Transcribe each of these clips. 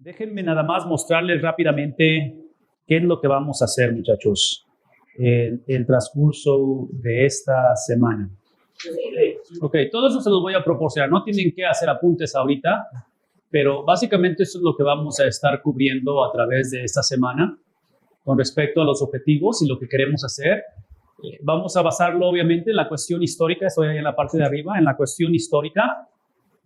Déjenme nada más mostrarles rápidamente qué es lo que vamos a hacer, muchachos, en el transcurso de esta semana. Ok, todo eso se los voy a proporcionar. No tienen que hacer apuntes ahorita, pero básicamente eso es lo que vamos a estar cubriendo a través de esta semana con respecto a los objetivos y lo que queremos hacer. Vamos a basarlo obviamente en la cuestión histórica, estoy ahí en la parte de arriba, en la cuestión histórica,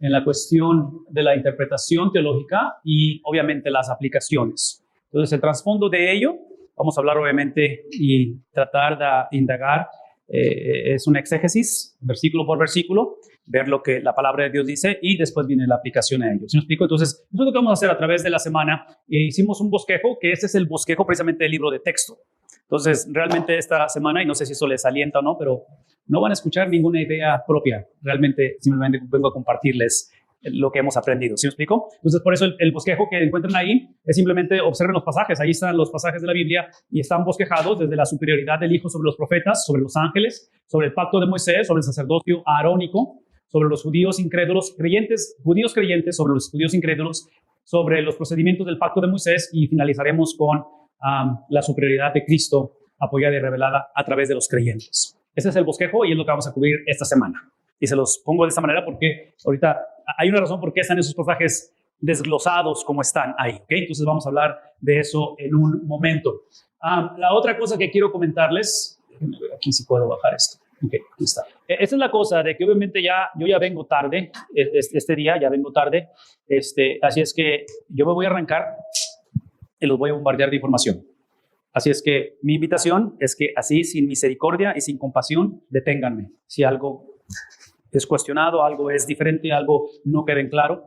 en la cuestión de la interpretación teológica y obviamente las aplicaciones. Entonces, el trasfondo de ello, vamos a hablar obviamente y tratar de indagar, es un exégesis, versículo por versículo, ver lo que la palabra de Dios dice y después viene la aplicación a ello. ¿Sí me explico? Entonces, eso es lo que vamos a hacer a través de la semana. Hicimos un bosquejo, que ese es el bosquejo precisamente del libro de texto. Entonces, realmente esta semana, y no sé si eso les alienta o no, pero no van a escuchar ninguna idea propia. Realmente, simplemente vengo a compartirles lo que hemos aprendido. ¿Sí me explico? Entonces, por eso el bosquejo que encuentran ahí es simplemente observen los pasajes. Ahí están los pasajes de la Biblia y están bosquejados desde la superioridad del Hijo sobre los profetas, sobre los ángeles, sobre el pacto de Moisés, sobre el sacerdocio arónico, sobre los judíos incrédulos, judíos creyentes, sobre los judíos incrédulos, sobre los procedimientos del pacto de Moisés y finalizaremos con la superioridad de Cristo apoyada y revelada a través de los creyentes. Ese es el bosquejo y es lo que vamos a cubrir esta semana. Y se los pongo de esta manera porque ahorita hay una razón por qué están esos pasajes desglosados como están ahí. ¿Okay? Entonces vamos a hablar de eso en un momento. La otra cosa que quiero comentarles, déjenme ver aquí si puedo bajar esto. Okay, aquí está. Esta es la cosa de que obviamente yo ya vengo tarde, este día ya vengo tarde, así es que yo me voy a arrancar y los voy a bombardear de información. Así es que mi invitación es que así, sin misericordia y sin compasión, deténganme. Si algo es cuestionado, algo es diferente, algo no queda en claro.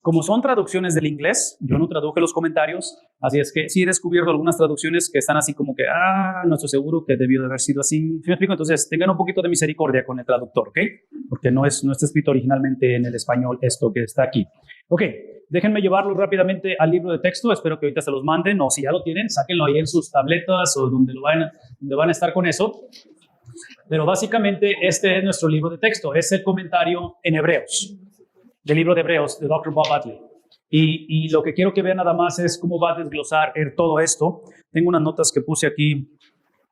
Como son traducciones del inglés, yo no traduje los comentarios, así es que sí he descubierto algunas traducciones que están así como que, no estoy seguro que debió de haber sido así. ¿Sí me explico? Entonces, tengan un poquito de misericordia con el traductor, ¿ok? Porque no está escrito originalmente en el español esto que está aquí. Ok, déjenme llevarlo rápidamente al libro de texto, espero que ahorita se los manden, o si ya lo tienen, sáquenlo ahí en sus tabletas o donde van a estar con eso. Pero básicamente este es nuestro libro de texto, es el comentario en Hebreos, del libro de Hebreos de Dr. Bob Buckley. Y lo que quiero que vean nada más es cómo va a desglosar todo esto. Tengo unas notas que puse aquí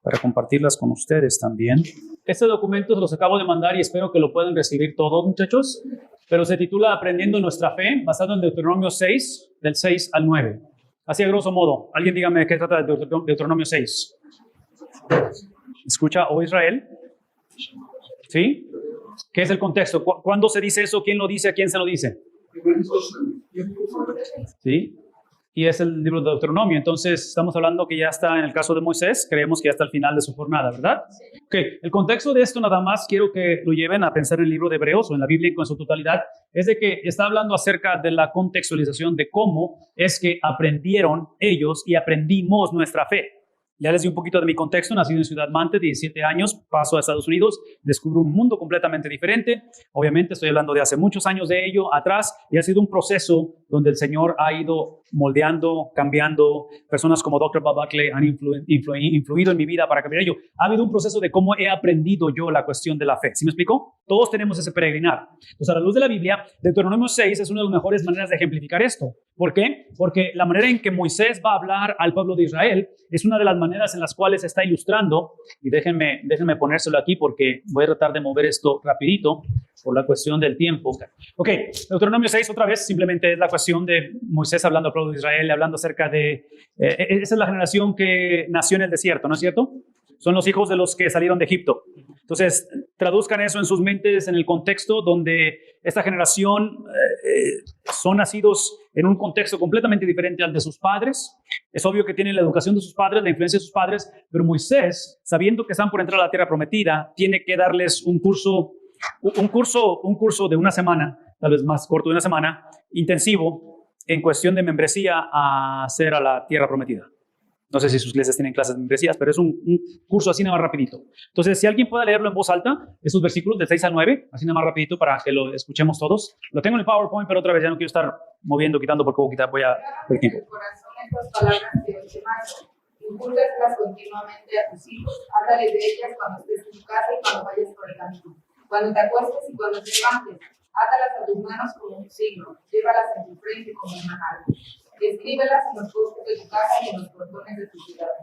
para compartirlas con ustedes también. Este documento se los acabo de mandar y espero que lo puedan recibir todos, muchachos. Pero se titula Aprendiendo nuestra fe, basado en Deuteronomio 6, del 6 al 9. Así a grosso modo. Alguien dígame qué trata de Deuteronomio 6. ¿Escucha, oh Israel? ¿Sí? ¿Qué es el contexto? ¿Cuándo se dice eso? ¿Quién lo dice? ¿A quién se lo dice? ¿Sí? Y es el libro de Deuteronomio. Entonces, estamos hablando que ya está en el caso de Moisés. Creemos que ya está al final de su jornada, ¿verdad? Ok, el contexto de esto nada más quiero que lo lleven a pensar en el libro de Hebreos o en la Biblia en su totalidad. Es de que está hablando acerca de la contextualización de cómo es que aprendieron ellos y aprendimos nuestra fe. Ya les di un poquito de mi contexto. Nacido en Ciudad Mante, 17 años, paso a Estados Unidos, descubro un mundo completamente diferente. Obviamente estoy hablando de hace muchos años de ello atrás y ha sido un proceso donde el Señor ha ido moldeando, cambiando. Personas como Dr. Bob Buckley han influido en mi vida para cambiar ello. Ha habido un proceso de cómo he aprendido yo la cuestión de la fe. ¿Sí me explico? Todos tenemos ese peregrinar. Entonces, a la luz de la Biblia, Deuteronomio 6 es una de las mejores maneras de ejemplificar esto. ¿Por qué? Porque la manera en que Moisés va a hablar al pueblo de Israel es una de las maneras en las cuales se está ilustrando, y déjenme ponérselo aquí porque voy a tratar de mover esto rapidito por la cuestión del tiempo. Ok, Deuteronomio 6 otra vez simplemente es la cuestión de Moisés hablando al pueblo de Israel, hablando acerca de, esa es la generación que nació en el desierto, ¿no es cierto? Son los hijos de los que salieron de Egipto. Entonces, traduzcan eso en sus mentes en el contexto donde esta generación son nacidos en un contexto completamente diferente al de sus padres. Es obvio que tienen la educación de sus padres, la influencia de sus padres, pero Moisés, sabiendo que están por entrar a la tierra prometida, tiene que darles un curso de una semana, tal vez más corto de una semana, intensivo, en cuestión de membresía a hacer a la tierra prometida. No sé si sus iglesias tienen clases de membresías, pero es un curso así nada más rapidito. Entonces, si alguien puede leerlo en voz alta, esos versículos del 6 al 9, así nada más rapidito para que lo escuchemos todos. Lo tengo en el PowerPoint, pero otra vez ya no quiero estar moviendo, quitando, porque voy a ver tiempo. Estas palabras que hoy te mando, incúlcalas continuamente a tus hijos, háblales de ellas cuando estés en tu casa y cuando vayas por el camino, cuando te acuestes y cuando te levantes. Átalas a tus manos como un signo, llévalas en tu frente como una marca. Escríbelas en los postes de tu casa y en los portones de tus ciudades.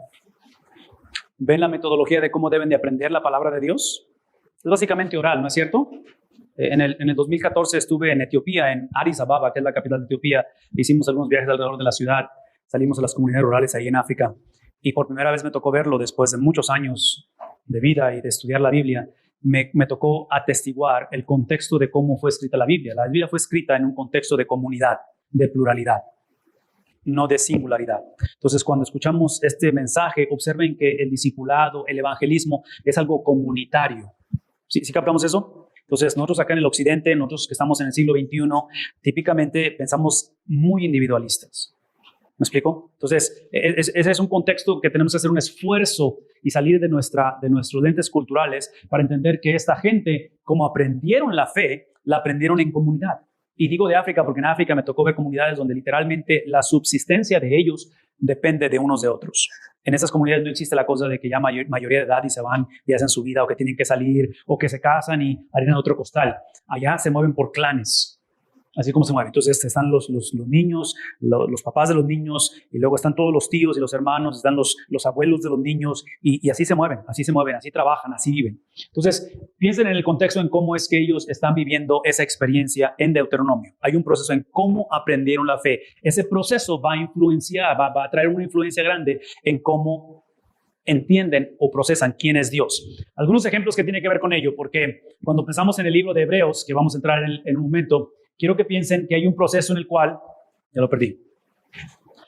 ¿Ven la metodología de cómo deben de aprender la palabra de Dios? Es básicamente oral, ¿no es cierto? En el 2014 estuve en Etiopía, en Addis Ababa, que es la capital de Etiopía. Hicimos algunos viajes alrededor de la ciudad. Salimos a las comunidades rurales ahí en África. Y por primera vez me tocó verlo después de muchos años de vida y de estudiar la Biblia. Me tocó atestiguar el contexto de cómo fue escrita la Biblia. La Biblia fue escrita en un contexto de comunidad, de pluralidad, no de singularidad. Entonces, cuando escuchamos este mensaje, observen que el discipulado, el evangelismo, es algo comunitario. ¿Sí captamos eso? Entonces, nosotros acá en el occidente, nosotros que estamos en el siglo XXI, típicamente pensamos muy individualistas. ¿Me explico? Entonces, ese es un contexto que tenemos que hacer un esfuerzo y salir de nuestros lentes culturales para entender que esta gente, como aprendieron la fe, la aprendieron en comunidad. Y digo de África porque en África me tocó ver comunidades donde literalmente la subsistencia de ellos depende de unos de otros. En esas comunidades no existe la cosa de que ya mayoría de edad y se van y hacen su vida, o que tienen que salir, o que se casan y harían otro costal. Allá se mueven por clanes. Así como se mueve. Entonces están los niños, los papás de los niños, y luego están todos los tíos y los hermanos, están los abuelos de los niños, y así se mueven, así trabajan, así viven. Entonces, piensen en el contexto en cómo es que ellos están viviendo esa experiencia en Deuteronomio. Hay un proceso en cómo aprendieron la fe. Ese proceso va a influenciar, va a traer una influencia grande en cómo entienden o procesan quién es Dios. Algunos ejemplos que tienen que ver con ello, porque cuando pensamos en el libro de Hebreos, que vamos a entrar en un momento, quiero que piensen que hay un proceso en el cual, ya lo perdí,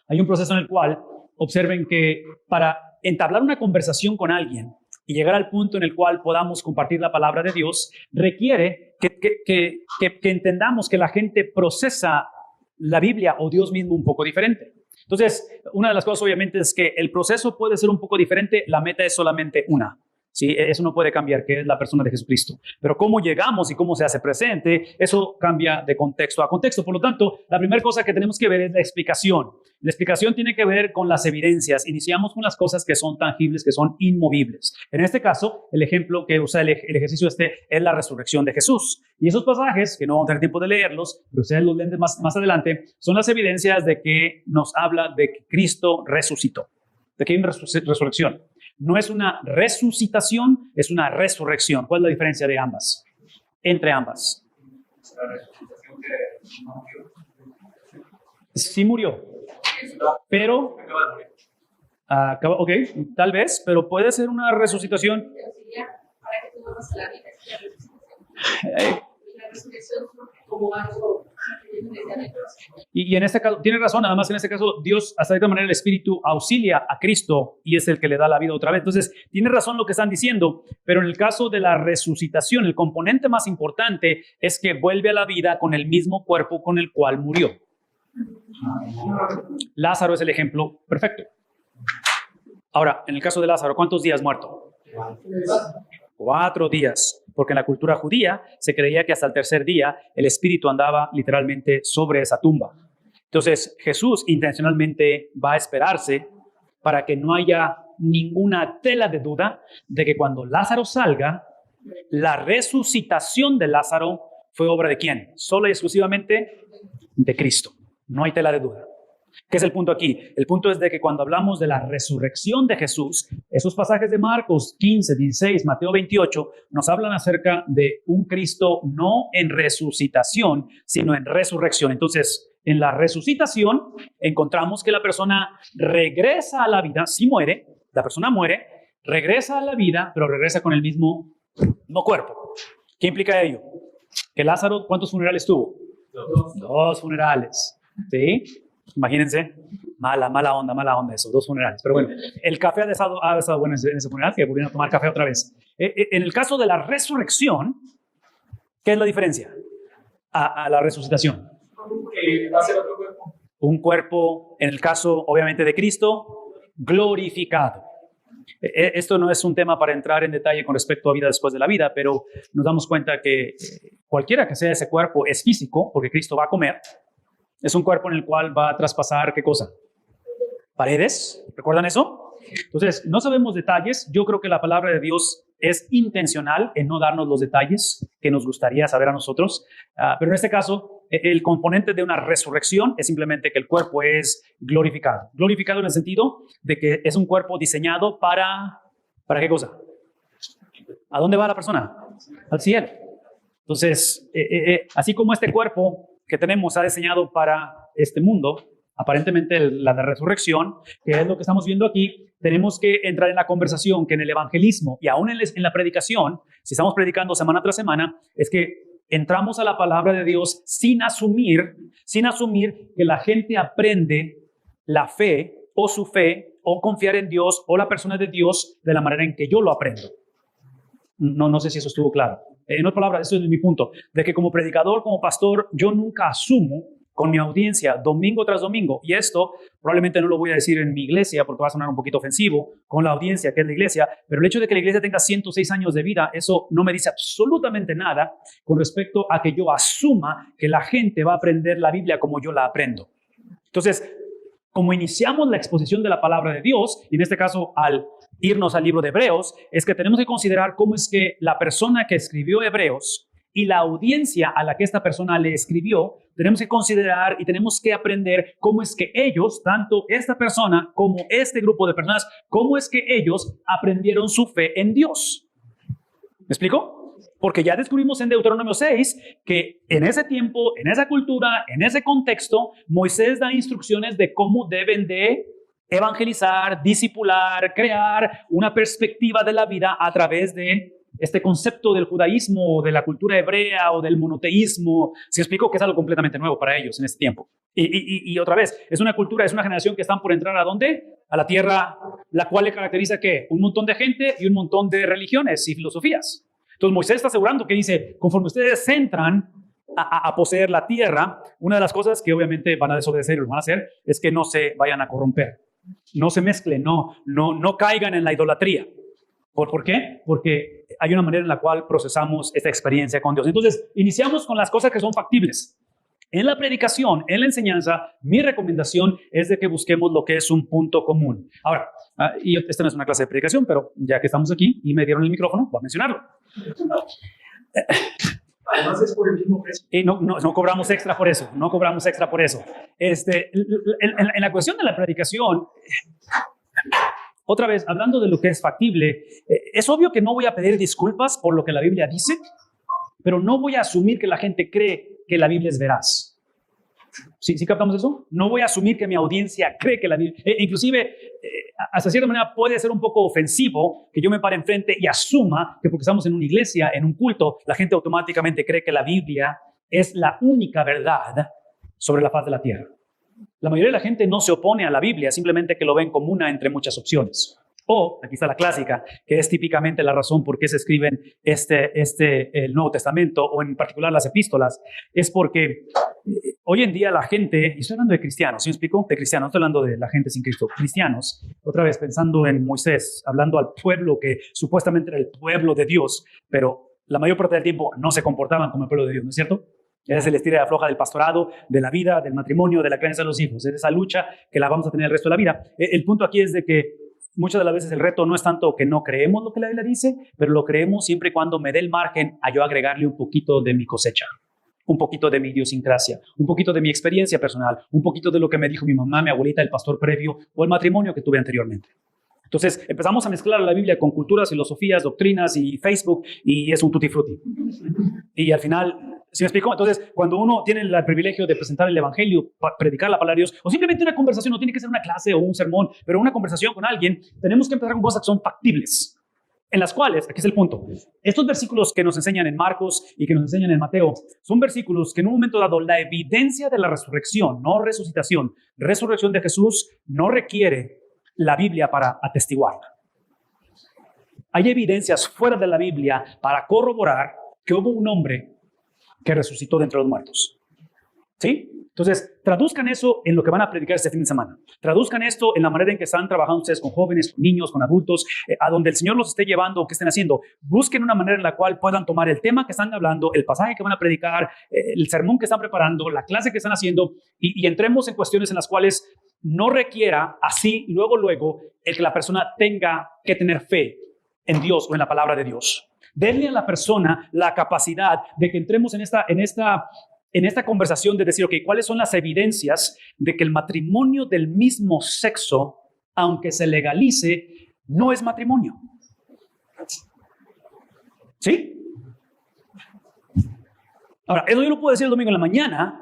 hay un proceso en el cual observen que para entablar una conversación con alguien y llegar al punto en el cual podamos compartir la palabra de Dios, requiere que entendamos que la gente procesa la Biblia o Dios mismo un poco diferente. Entonces, una de las cosas obviamente es que el proceso puede ser un poco diferente, la meta es solamente una. Sí, eso no puede cambiar, que es la persona de Jesucristo. Pero cómo llegamos y cómo se hace presente, eso cambia de contexto a contexto. Por lo tanto, la primera cosa que tenemos que ver es la explicación. La explicación tiene que ver con las evidencias. Iniciamos con las cosas que son tangibles, que son inmovibles. En este caso, el ejemplo que usa el ejercicio es la resurrección de Jesús. Y esos pasajes, que no vamos a tener tiempo de leerlos, pero ustedes los leen más adelante, son las evidencias de que nos habla de que Cristo resucitó, de que hay una resurrección. No es una resucitación, es una resurrección. ¿Cuál es la diferencia de ambas? Entre ambas. La resucitación que no murió. Sí murió, pero ok, tal vez, pero puede ser una resucitación. Para que tú vuelvas a la vida, es la resucitación. Y la resurrección como algo. Y en este caso, tiene razón, además en este caso Dios, hasta de alguna manera el Espíritu auxilia a Cristo y es el que le da la vida otra vez. Entonces, tiene razón lo que están diciendo, pero en el caso de la resucitación, el componente más importante es que vuelve a la vida con el mismo cuerpo con el cual murió. Lázaro es el ejemplo perfecto. Ahora, en el caso de Lázaro, ¿cuántos días muerto? 4 días. Porque en la cultura judía se creía que hasta el tercer día el espíritu andaba literalmente sobre esa tumba. Entonces Jesús intencionalmente va a esperarse para que no haya ninguna tela de duda de que cuando Lázaro salga, la resucitación de Lázaro fue obra de ¿quién? Solo y exclusivamente de Cristo. No hay tela de duda. ¿Qué es el punto aquí? El punto es de que cuando hablamos de la resurrección de Jesús, esos pasajes de Marcos 15, 16, Mateo 28, nos hablan acerca de un Cristo no en resucitación, sino en resurrección. Entonces, en la resucitación encontramos que la persona regresa a la vida, sí muere, la persona muere, regresa a la vida, pero regresa con el mismo cuerpo. ¿Qué implica ello? Que Lázaro, ¿cuántos funerales tuvo? 2 funerales, ¿sí? Imagínense, mala onda eso, 2 funerales. Pero bueno, el café ha estado bueno en ese funeral, que volvieron a tomar café otra vez. En el caso de la resurrección, ¿qué es la diferencia a la resucitación? Va a ser otro cuerpo. Un cuerpo, en el caso obviamente de Cristo, glorificado. Esto no es un tema para entrar en detalle con respecto a vida después de la vida, pero nos damos cuenta que cualquiera que sea ese cuerpo es físico, porque Cristo va a comer. Es un cuerpo en el cual va a traspasar, ¿qué cosa? Paredes. ¿Recuerdan eso? Entonces, no sabemos detalles. Yo creo que la palabra de Dios es intencional en no darnos los detalles que nos gustaría saber a nosotros, pero en este caso, el componente de una resurrección es simplemente que el cuerpo es glorificado. Glorificado en el sentido de que es un cuerpo diseñado ¿para qué cosa? ¿A dónde va la persona? Al cielo. Entonces, así como este cuerpo que tenemos ha diseñado para este mundo, aparentemente la de resurrección, que es lo que estamos viendo aquí, tenemos que entrar en la conversación que en el evangelismo y aún en la predicación, si estamos predicando semana tras semana, es que entramos a la palabra de Dios sin asumir que la gente aprende la fe o confiar en Dios o la persona de Dios de la manera en que yo lo aprendo. No sé si eso estuvo claro. En otras palabras, eso es mi punto, de que como predicador, como pastor, yo nunca asumo con mi audiencia domingo tras domingo, y esto probablemente no lo voy a decir en mi iglesia porque va a sonar un poquito ofensivo con la audiencia que es la iglesia, pero el hecho de que la iglesia tenga 106 años de vida, eso no me dice absolutamente nada con respecto a que yo asuma que la gente va a aprender la Biblia como yo la aprendo. Entonces, como iniciamos la exposición de la palabra de Dios, y en este caso al irnos al libro de Hebreos, es que tenemos que considerar cómo es que la persona que escribió Hebreos y la audiencia a la que esta persona le escribió, tenemos que considerar y tenemos que aprender cómo es que ellos, tanto esta persona como este grupo de personas, cómo es que ellos aprendieron su fe en Dios. ¿Me explico? Porque ya descubrimos en Deuteronomio 6 que en ese tiempo, en esa cultura, en ese contexto, Moisés da instrucciones de cómo deben de evangelizar, discipular, crear una perspectiva de la vida a través de este concepto del judaísmo, de la cultura hebrea o del monoteísmo. Se explicó que es algo completamente nuevo para ellos en este tiempo. Y otra vez, es una cultura, es una generación que están por entrar ¿a dónde? A la tierra, la cual le caracteriza ¿qué? Un montón de gente y un montón de religiones y filosofías. Entonces Moisés está asegurando que dice, conforme ustedes entran a poseer la tierra, una de las cosas que obviamente van a desobedecer y lo van a hacer es que no se vayan a corromper, no se mezclen, no caigan en la idolatría. ¿Por qué? Porque hay una manera en la cual procesamos esta experiencia con Dios. Entonces, iniciamos con las cosas que son factibles. En la predicación, en la enseñanza, mi recomendación es de que busquemos lo que es un punto común. Ahora, y esta no es una clase de predicación, pero ya que estamos aquí y me dieron el micrófono, voy a mencionarlo. Además es por el mismo precio. Y no cobramos extra por eso, no cobramos extra por eso. En la cuestión de la predicación, otra vez, hablando de lo que es factible, es obvio que no voy a pedir disculpas por lo que la Biblia dice, pero no voy a asumir que la gente cree que la Biblia es veraz. ¿Sí captamos eso? No voy a asumir que mi audiencia cree que la Biblia... inclusive, hasta cierta manera puede ser un poco ofensivo que yo me pare enfrente y asuma que porque estamos en una iglesia, en un culto, la gente automáticamente cree que la Biblia es la única verdad sobre la faz de la tierra. La mayoría de la gente no se opone a la Biblia, simplemente que lo ven como una entre muchas opciones. O, aquí está la clásica, que es típicamente la razón por qué se escriben el Nuevo Testamento, o en particular las epístolas, es porque hoy en día la gente, y estoy hablando de cristianos, ¿sí me explico? De cristianos, no estoy hablando de la gente sin Cristo, cristianos, otra vez pensando en Moisés, hablando al pueblo que supuestamente era el pueblo de Dios, pero la mayor parte del tiempo no se comportaban como el pueblo de Dios, ¿no es cierto? Es el estilo de afloja del pastorado, de la vida, del matrimonio, de la crianza de los hijos. Es esa lucha que la vamos a tener el resto de la vida. El punto aquí es de que muchas de las veces el reto no es tanto que no creemos lo que la Biblia dice, pero lo creemos siempre y cuando me dé el margen a yo agregarle un poquito de mi cosecha, un poquito de mi idiosincrasia, un poquito de mi experiencia personal, un poquito de lo que me dijo mi mamá, mi abuelita, el pastor previo o el matrimonio que tuve anteriormente. Entonces empezamos a mezclar la Biblia con culturas, filosofías, doctrinas y Facebook, y es un tutti frutti. Y al final... ¿Sí me explico? Entonces, cuando uno tiene el privilegio de presentar el evangelio, predicar la palabra de Dios, o simplemente una conversación, no tiene que ser una clase o un sermón, pero una conversación con alguien, tenemos que empezar con cosas que son factibles, en las cuales, aquí es el punto, estos versículos que nos enseñan en Marcos y que nos enseñan en Mateo, son versículos que en un momento dado la evidencia de la resurrección, no resucitación, resurrección de Jesús, no requiere la Biblia para atestiguarla. Hay evidencias fuera de la Biblia para corroborar que hubo un hombre que resucitó de entre los muertos. ¿Sí? Entonces, traduzcan eso en lo que van a predicar este fin de semana. Traduzcan esto en la manera en que están trabajando ustedes con jóvenes, con niños, con adultos, a donde el Señor los esté llevando o que estén haciendo. Busquen una manera en la cual puedan tomar el tema que están hablando, el pasaje que van a predicar, el sermón que están preparando, la clase que están haciendo, y entremos en cuestiones en las cuales no requiera así, luego, el que la persona tenga que tener fe en Dios o en la palabra de Dios. Denle a la persona la capacidad de que entremos en esta conversación de decir, ok, ¿cuáles son las evidencias de que el matrimonio del mismo sexo, aunque se legalice, no es matrimonio? ¿Sí? Ahora, eso yo lo puedo decir el domingo en la mañana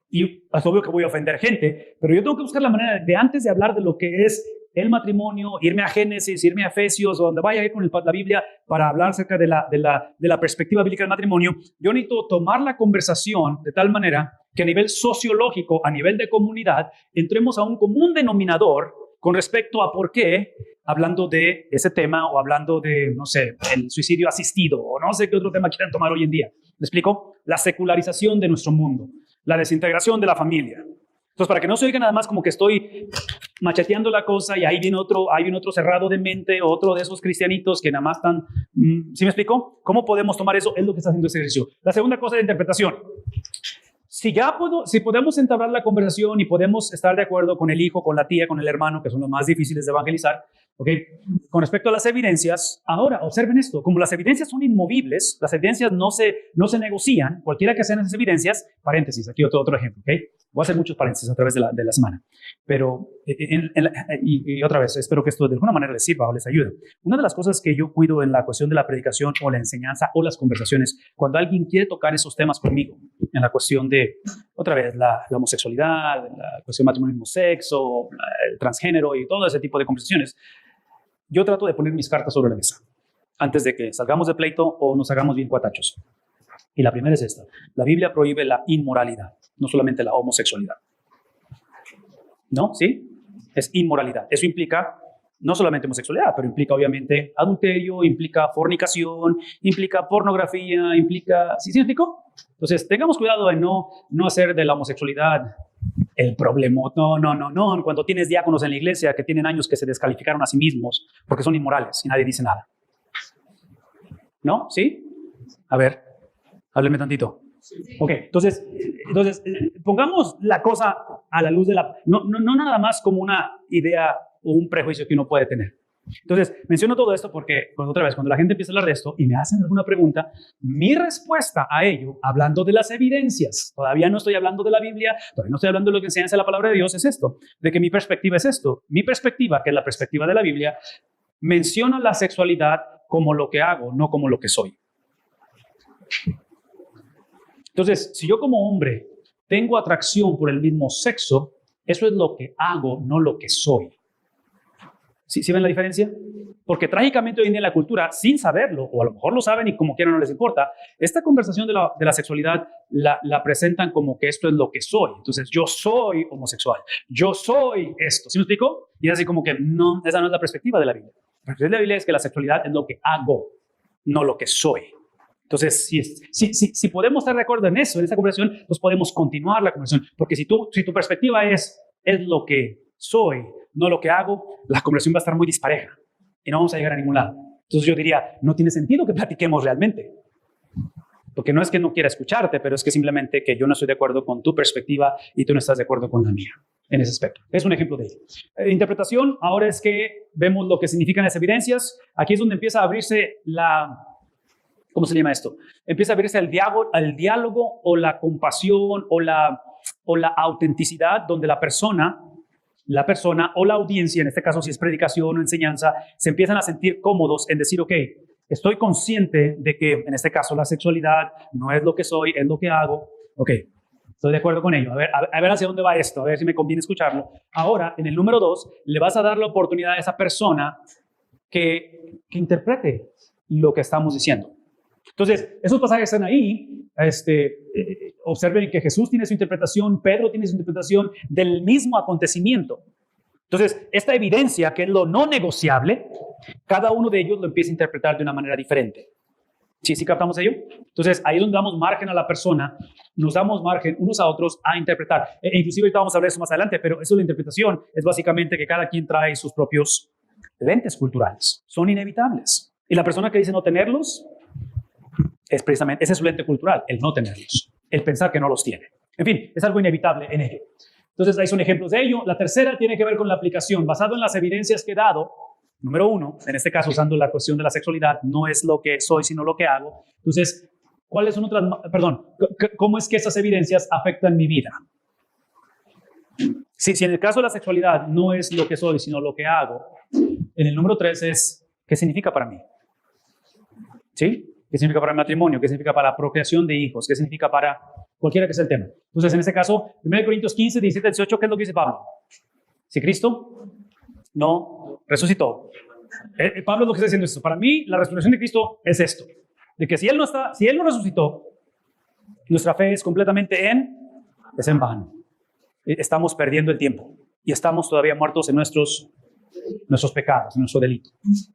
y es obvio que voy a ofender gente, pero yo tengo que buscar la manera de, antes de hablar de lo que es el matrimonio, irme a Génesis, irme a Efesios, o donde vaya a ir con la Biblia para hablar acerca de la perspectiva bíblica del matrimonio. Yo necesito tomar la conversación de tal manera que a nivel sociológico, a nivel de comunidad, entremos a un común denominador con respecto a por qué, hablando de ese tema o hablando de, no sé, el suicidio asistido o no sé qué otro tema quieran tomar hoy en día. ¿Me explico? La secularización de nuestro mundo, la desintegración de la familia. Entonces, para que no se oiga nada más como que estoy macheteando la cosa y ahí viene otro cerrado de mente, otro de esos cristianitos que nada más están... ¿Sí me explico? ¿Cómo podemos tomar eso? Es lo que está haciendo ese ejercicio. La segunda cosa es la interpretación. Si podemos entablar la conversación y podemos estar de acuerdo con el hijo, con la tía, con el hermano, que son los más difíciles de evangelizar, ¿okay? Con respecto a las evidencias, ahora observen esto, como las evidencias son inmovibles, las evidencias no se negocian, cualquiera que sean esas evidencias, paréntesis, aquí otro ejemplo, ¿ok? Voy a hacer muchos paréntesis a través de la semana, pero y otra vez, espero que esto de alguna manera les sirva o les ayude. Una de las cosas que yo cuido en la cuestión de la predicación o la enseñanza o las conversaciones, cuando alguien quiere tocar esos temas conmigo, en la cuestión de, otra vez, la homosexualidad, la cuestión de matrimonio, sexo, el transgénero y todo ese tipo de conversaciones, yo trato de poner mis cartas sobre la mesa antes de que salgamos de pleito o nos hagamos bien cuatachos. Y la primera es esta. La Biblia prohíbe la inmoralidad, no solamente la homosexualidad. ¿No? ¿Sí? Es inmoralidad. Eso implica no solamente homosexualidad, pero implica obviamente adulterio, implica fornicación, implica pornografía, implica... ¿Sí me explico? Entonces, tengamos cuidado de no hacer de la homosexualidad el problema. No. Cuando tienes diáconos en la iglesia que tienen años que se descalificaron a sí mismos porque son inmorales y nadie dice nada. ¿No? ¿Sí? A ver, hábleme tantito. Ok, entonces pongamos la cosa a la luz de la... No nada más como una idea o un prejuicio que uno puede tener. Entonces, menciono todo esto porque, cuando la gente empieza a hablar de esto y me hacen alguna pregunta, mi respuesta a ello, hablando de las evidencias, todavía no estoy hablando de la Biblia, todavía no estoy hablando de lo que enseña la palabra de Dios, es esto, de que mi perspectiva es esto. Mi perspectiva, que es la perspectiva de la Biblia, menciona la sexualidad como lo que hago, no como lo que soy. Entonces, si yo como hombre tengo atracción por el mismo sexo, eso es lo que hago, no lo que soy. ¿Sí ven la diferencia? Porque trágicamente hoy en día en la cultura, sin saberlo, o a lo mejor lo saben y como quieran no les importa, esta conversación de la sexualidad la presentan como que esto es lo que soy. Entonces, yo soy homosexual, yo soy esto. ¿Sí me explico? Y es así como que no, esa no es la perspectiva de la Biblia. La perspectiva de la Biblia es que la sexualidad es lo que hago, no lo que soy. Entonces, si podemos estar de acuerdo en eso, en esa conversación, pues podemos continuar la conversación. Porque si tu perspectiva es lo que soy, no lo que hago, la conversación va a estar muy dispareja y no vamos a llegar a ningún lado. Entonces yo diría, no tiene sentido que platiquemos realmente. Porque no es que no quiera escucharte, pero es que simplemente que yo no estoy de acuerdo con tu perspectiva y tú no estás de acuerdo con la mía en ese aspecto. Es un ejemplo de ello. Interpretación, ahora es que vemos lo que significan las evidencias. Aquí es donde empieza a abrirse ¿cómo se llama esto? Empieza a abrirse el diálogo o la compasión o la autenticidad donde la persona o la audiencia, en este caso si es predicación o enseñanza, se empiezan a sentir cómodos en decir, ok, estoy consciente de que en este caso la sexualidad no es lo que soy, es lo que hago. Ok, estoy de acuerdo con ello. A ver hacia dónde va esto, a ver si me conviene escucharlo. Ahora, en el número 2, le vas a dar la oportunidad a esa persona que interprete lo que estamos diciendo. Entonces, esos pasajes están ahí. Observen que Jesús tiene su interpretación, Pedro tiene su interpretación del mismo acontecimiento. Entonces, esta evidencia, que es lo no negociable, cada uno de ellos lo empieza a interpretar de una manera diferente. ¿Sí captamos ello? Entonces, ahí es donde damos margen a la persona, nos damos margen unos a otros a interpretar. Inclusive ahorita vamos a hablar de eso más adelante, pero eso de la interpretación es básicamente que cada quien trae sus propios lentes culturales. Son inevitables. Y la persona que dice no tenerlos, es precisamente, ese es su lente cultural, el no tenerlos, el pensar que no los tiene. En fin, es algo inevitable en ello. Entonces, ahí son ejemplos de ello. La tercera tiene que ver con la aplicación. Basado en las evidencias que he dado, número uno, en este caso usando la cuestión de la sexualidad, no es lo que soy, sino lo que hago. Entonces, ¿cuáles son otras, cómo es que esas evidencias afectan mi vida? Si en el caso de la sexualidad no es lo que soy, sino lo que hago, en el número 3 es, ¿qué significa para mí? ¿Sí? ¿Qué significa para el matrimonio? ¿Qué significa para la procreación de hijos? ¿Qué significa para cualquiera que sea el tema? Entonces, en este caso, 1 Corintios 15, 17, 18, ¿qué es lo que dice Pablo? Si Cristo no resucitó. Pablo es lo que está diciendo esto. Para mí, la resurrección de Cristo es esto. De que si Él no resucitó, nuestra fe es completamente es en vano. Estamos perdiendo el tiempo y estamos todavía muertos en nuestros pecados, en nuestro delito.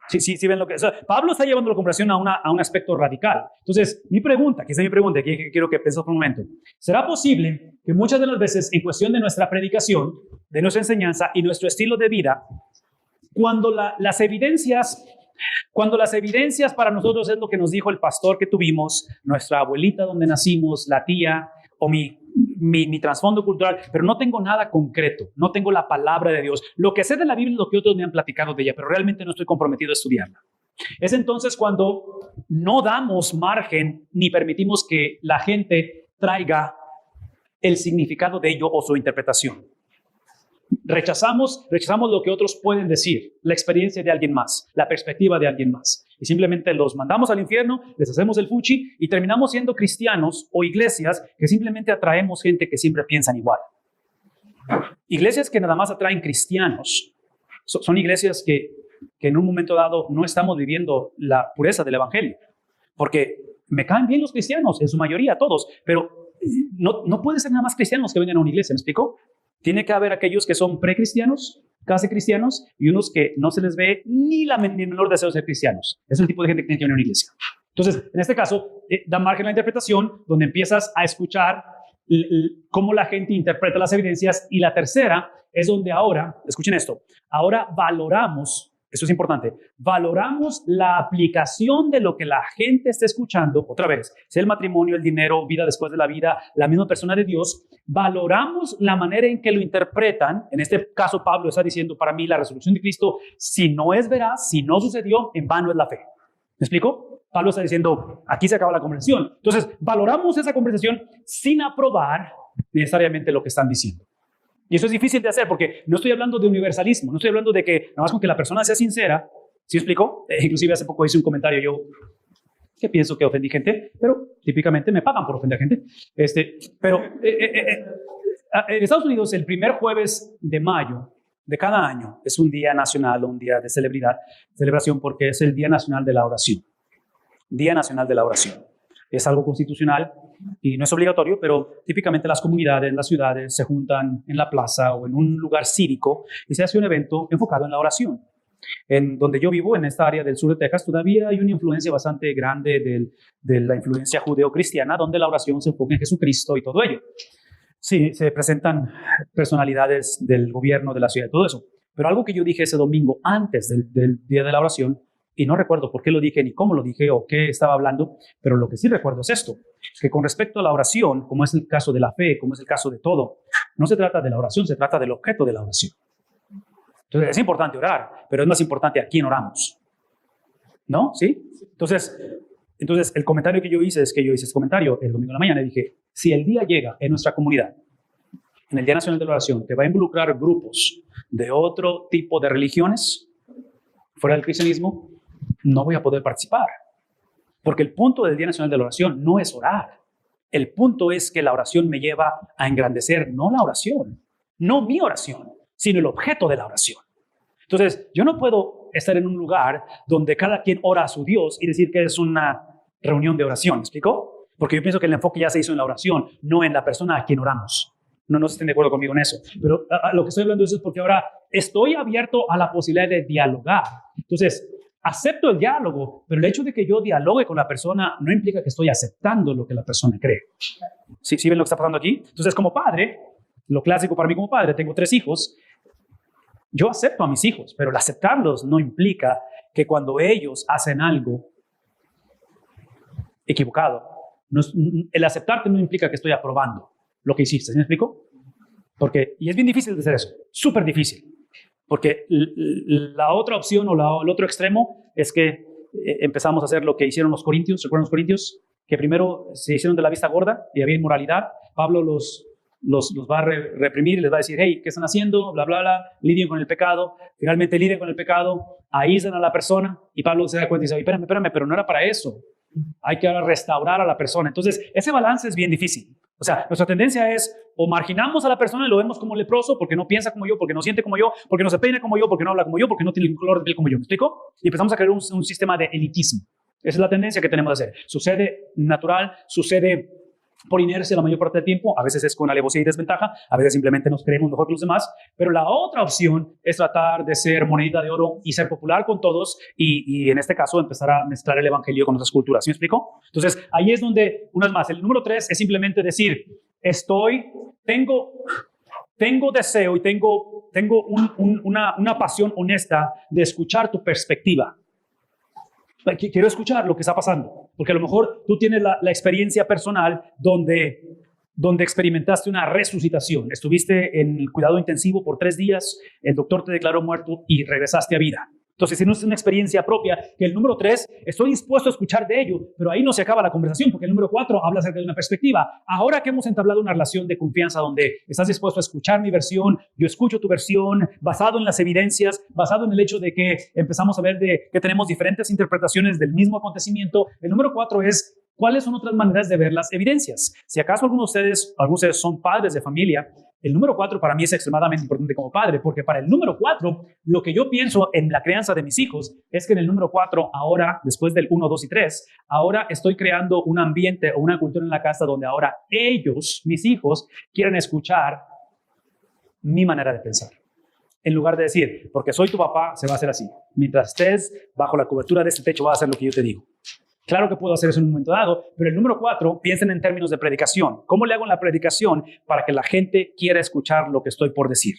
Sí, ven lo que... O sea, Pablo está llevando la conversación a un aspecto radical. Entonces, mi pregunta, que quiero que penses por un momento. ¿Será posible que muchas de las veces, en cuestión de nuestra predicación, de nuestra enseñanza y nuestro estilo de vida, cuando las evidencias para nosotros es lo que nos dijo el pastor que tuvimos, nuestra abuelita donde nacimos, la tía o mi trasfondo cultural, pero no tengo nada concreto, no tengo la palabra de Dios. Lo que sé de la Biblia es lo que otros me han platicado de ella, pero realmente no estoy comprometido a estudiarla. Es entonces cuando no damos margen ni permitimos que la gente traiga el significado de ello o su interpretación. Rechazamos lo que otros pueden decir, la experiencia de alguien más, la perspectiva de alguien más. Y simplemente los mandamos al infierno, les hacemos el fuchi y terminamos siendo cristianos o iglesias que simplemente atraemos gente que siempre piensan igual. Iglesias que nada más atraen cristianos son iglesias que en un momento dado no estamos viviendo la pureza del evangelio. Porque me caen bien los cristianos, en su mayoría, todos, pero no puede ser nada más cristianos que vengan a una iglesia, ¿me explico? Tiene que haber aquellos que son precristianos, casi cristianos, y unos que no se les ve ni el menor deseo de ser cristianos. Es el tipo de gente que tiene que venir a una iglesia. Entonces, en este caso, da margen a la interpretación, donde empiezas a escuchar cómo la gente interpreta las evidencias. Y la tercera es donde ahora, escuchen esto, ahora valoramos, esto es importante, valoramos la aplicación de lo que la gente está escuchando, otra vez, sea el matrimonio, el dinero, vida después de la vida, la misma persona de Dios, valoramos la manera en que lo interpretan. En este caso, Pablo está diciendo, para mí, la resurrección de Cristo, si no es veraz, si no sucedió, en vano es la fe. ¿Me explico? Pablo está diciendo, aquí se acaba la conversación. Entonces, valoramos esa conversación sin aprobar necesariamente lo que están diciendo. Y eso es difícil de hacer porque no estoy hablando de universalismo, no estoy hablando de que nada más con que la persona sea sincera. ¿Sí me explico? Inclusive hace poco hice un comentario yo que pienso que ofendí gente, pero típicamente me pagan por ofender gente. Pero en Estados Unidos el primer jueves de mayo de cada año es un día nacional o un día de celebración porque es el Día Nacional de la Oración. Día Nacional de la Oración. Es algo constitucional y no es obligatorio, pero típicamente las comunidades, las ciudades se juntan en la plaza o en un lugar cívico y se hace un evento enfocado en la oración. En donde yo vivo, en esta área del sur de Texas, todavía hay una influencia bastante grande de la influencia judeo-cristiana, donde la oración se enfoca en Jesucristo y todo ello. Sí, se presentan personalidades del gobierno de la ciudad y todo eso. Pero algo que yo dije ese domingo antes del día de la oración, y no recuerdo por qué lo dije, ni cómo lo dije o qué estaba hablando, pero lo que sí recuerdo es esto, que con respecto a la oración, como es el caso de la fe, como es el caso de todo, no se trata de la oración, se trata del objeto de la oración. Entonces, es importante orar, pero es más importante a quién oramos. ¿No? ¿Sí? Entonces, el comentario que yo hice es que yo hice ese comentario el domingo en la mañana y dije, si el día llega en nuestra comunidad, en el Día Nacional de la Oración, que va a involucrar grupos de otro tipo de religiones fuera del cristianismo, no voy a poder participar. Porque el punto del Día Nacional de la Oración no es orar. El punto es que la oración me lleva a engrandecer no la oración, no mi oración, sino el objeto de la oración. Entonces, yo no puedo estar en un lugar donde cada quien ora a su Dios y decir que es una reunión de oración. ¿Me explico? Porque yo pienso que el enfoque ya se hizo en la oración, no en la persona a quien oramos. No estén de acuerdo conmigo en eso. Pero lo que estoy hablando es porque ahora estoy abierto a la posibilidad de dialogar. Entonces, acepto el diálogo, pero el hecho de que yo dialogue con la persona no implica que estoy aceptando lo que la persona cree. ¿Sí ven lo que está pasando aquí? Entonces, como padre, lo clásico para mí como padre, tengo 3 hijos, yo acepto a mis hijos, pero el aceptarlos no implica que cuando ellos hacen algo equivocado, el aceptarte no implica que estoy aprobando lo que hiciste. ¿Sí me explico? Y es bien difícil de hacer eso, súper difícil. Porque la otra opción o el otro extremo es que empezamos a hacer lo que hicieron los corintios. ¿Recuerdan los corintios? Que primero se hicieron de la vista gorda y había inmoralidad. Pablo los va a reprimir y les va a decir, hey, ¿qué están haciendo? Bla, bla, bla, lidien con el pecado. Finalmente lidien con el pecado, aíslan a la persona y Pablo se da cuenta y dice, espérame, pero no era para eso. Hay que ahora restaurar a la persona. Entonces, ese balance es bien difícil. O sea, nuestra tendencia es o marginamos a la persona y lo vemos como leproso porque no piensa como yo, porque no siente como yo, porque no se peina como yo, porque no habla como yo, porque no tiene el color de piel como yo. ¿Me explico? Y empezamos a crear un sistema de elitismo. Esa es la tendencia que tenemos de hacer. Sucede natural, sucede por inercia la mayor parte del tiempo. A veces es con alevosía y desventaja, a veces simplemente nos creemos mejor que los demás. Pero la otra opción es tratar de ser monedita de oro y ser popular con todos y en este caso empezar a mezclar el evangelio con otras culturas. ¿Sí me explico? Entonces, ahí es donde, una vez más, el número 3 es simplemente decir, tengo deseo y tengo una pasión honesta de escuchar tu perspectiva. Quiero escuchar lo que está pasando, porque a lo mejor tú tienes la experiencia personal donde experimentaste una resucitación. Estuviste en el cuidado intensivo por 3 días, el doctor te declaró muerto y regresaste a vida. Entonces, si no es una experiencia propia, que el número 3, estoy dispuesto a escuchar de ello, pero ahí no se acaba la conversación, porque el número 4 habla acerca de una perspectiva. Ahora que hemos entablado una relación de confianza donde estás dispuesto a escuchar mi versión, yo escucho tu versión, basado en las evidencias, basado en el hecho de que empezamos a ver que tenemos diferentes interpretaciones del mismo acontecimiento, el número 4 es, ¿cuáles son otras maneras de ver las evidencias? Si acaso algunos de ustedes son padres de familia, el número 4 para mí es extremadamente importante como padre, porque para el número 4, lo que yo pienso en la crianza de mis hijos es que en el número 4, ahora, después del 1, 2 y 3, ahora estoy creando un ambiente o una cultura en la casa donde ahora ellos, mis hijos, quieren escuchar mi manera de pensar. En lugar de decir, porque soy tu papá, se va a hacer así. Mientras estés bajo la cobertura de este techo, vas a hacer lo que yo te digo. Claro que puedo hacer eso en un momento dado, pero el número 4, piensen en términos de predicación. ¿Cómo le hago en la predicación para que la gente quiera escuchar lo que estoy por decir?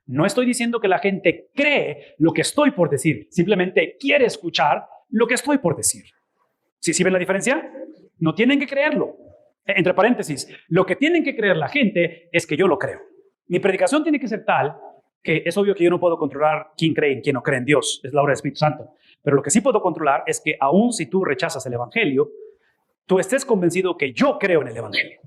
No estoy diciendo que la gente cree lo que estoy por decir, simplemente quiere escuchar lo que estoy por decir. ¿Sí ven la diferencia? No tienen que creerlo. Entre paréntesis, lo que tienen que creer la gente es que yo lo creo. Mi predicación tiene que ser tal que es obvio que yo no puedo controlar quién cree y quién no cree en Dios. Es la obra del Espíritu Santo. Pero lo que sí puedo controlar es que aun si tú rechazas el evangelio, tú estés convencido que yo creo en el evangelio.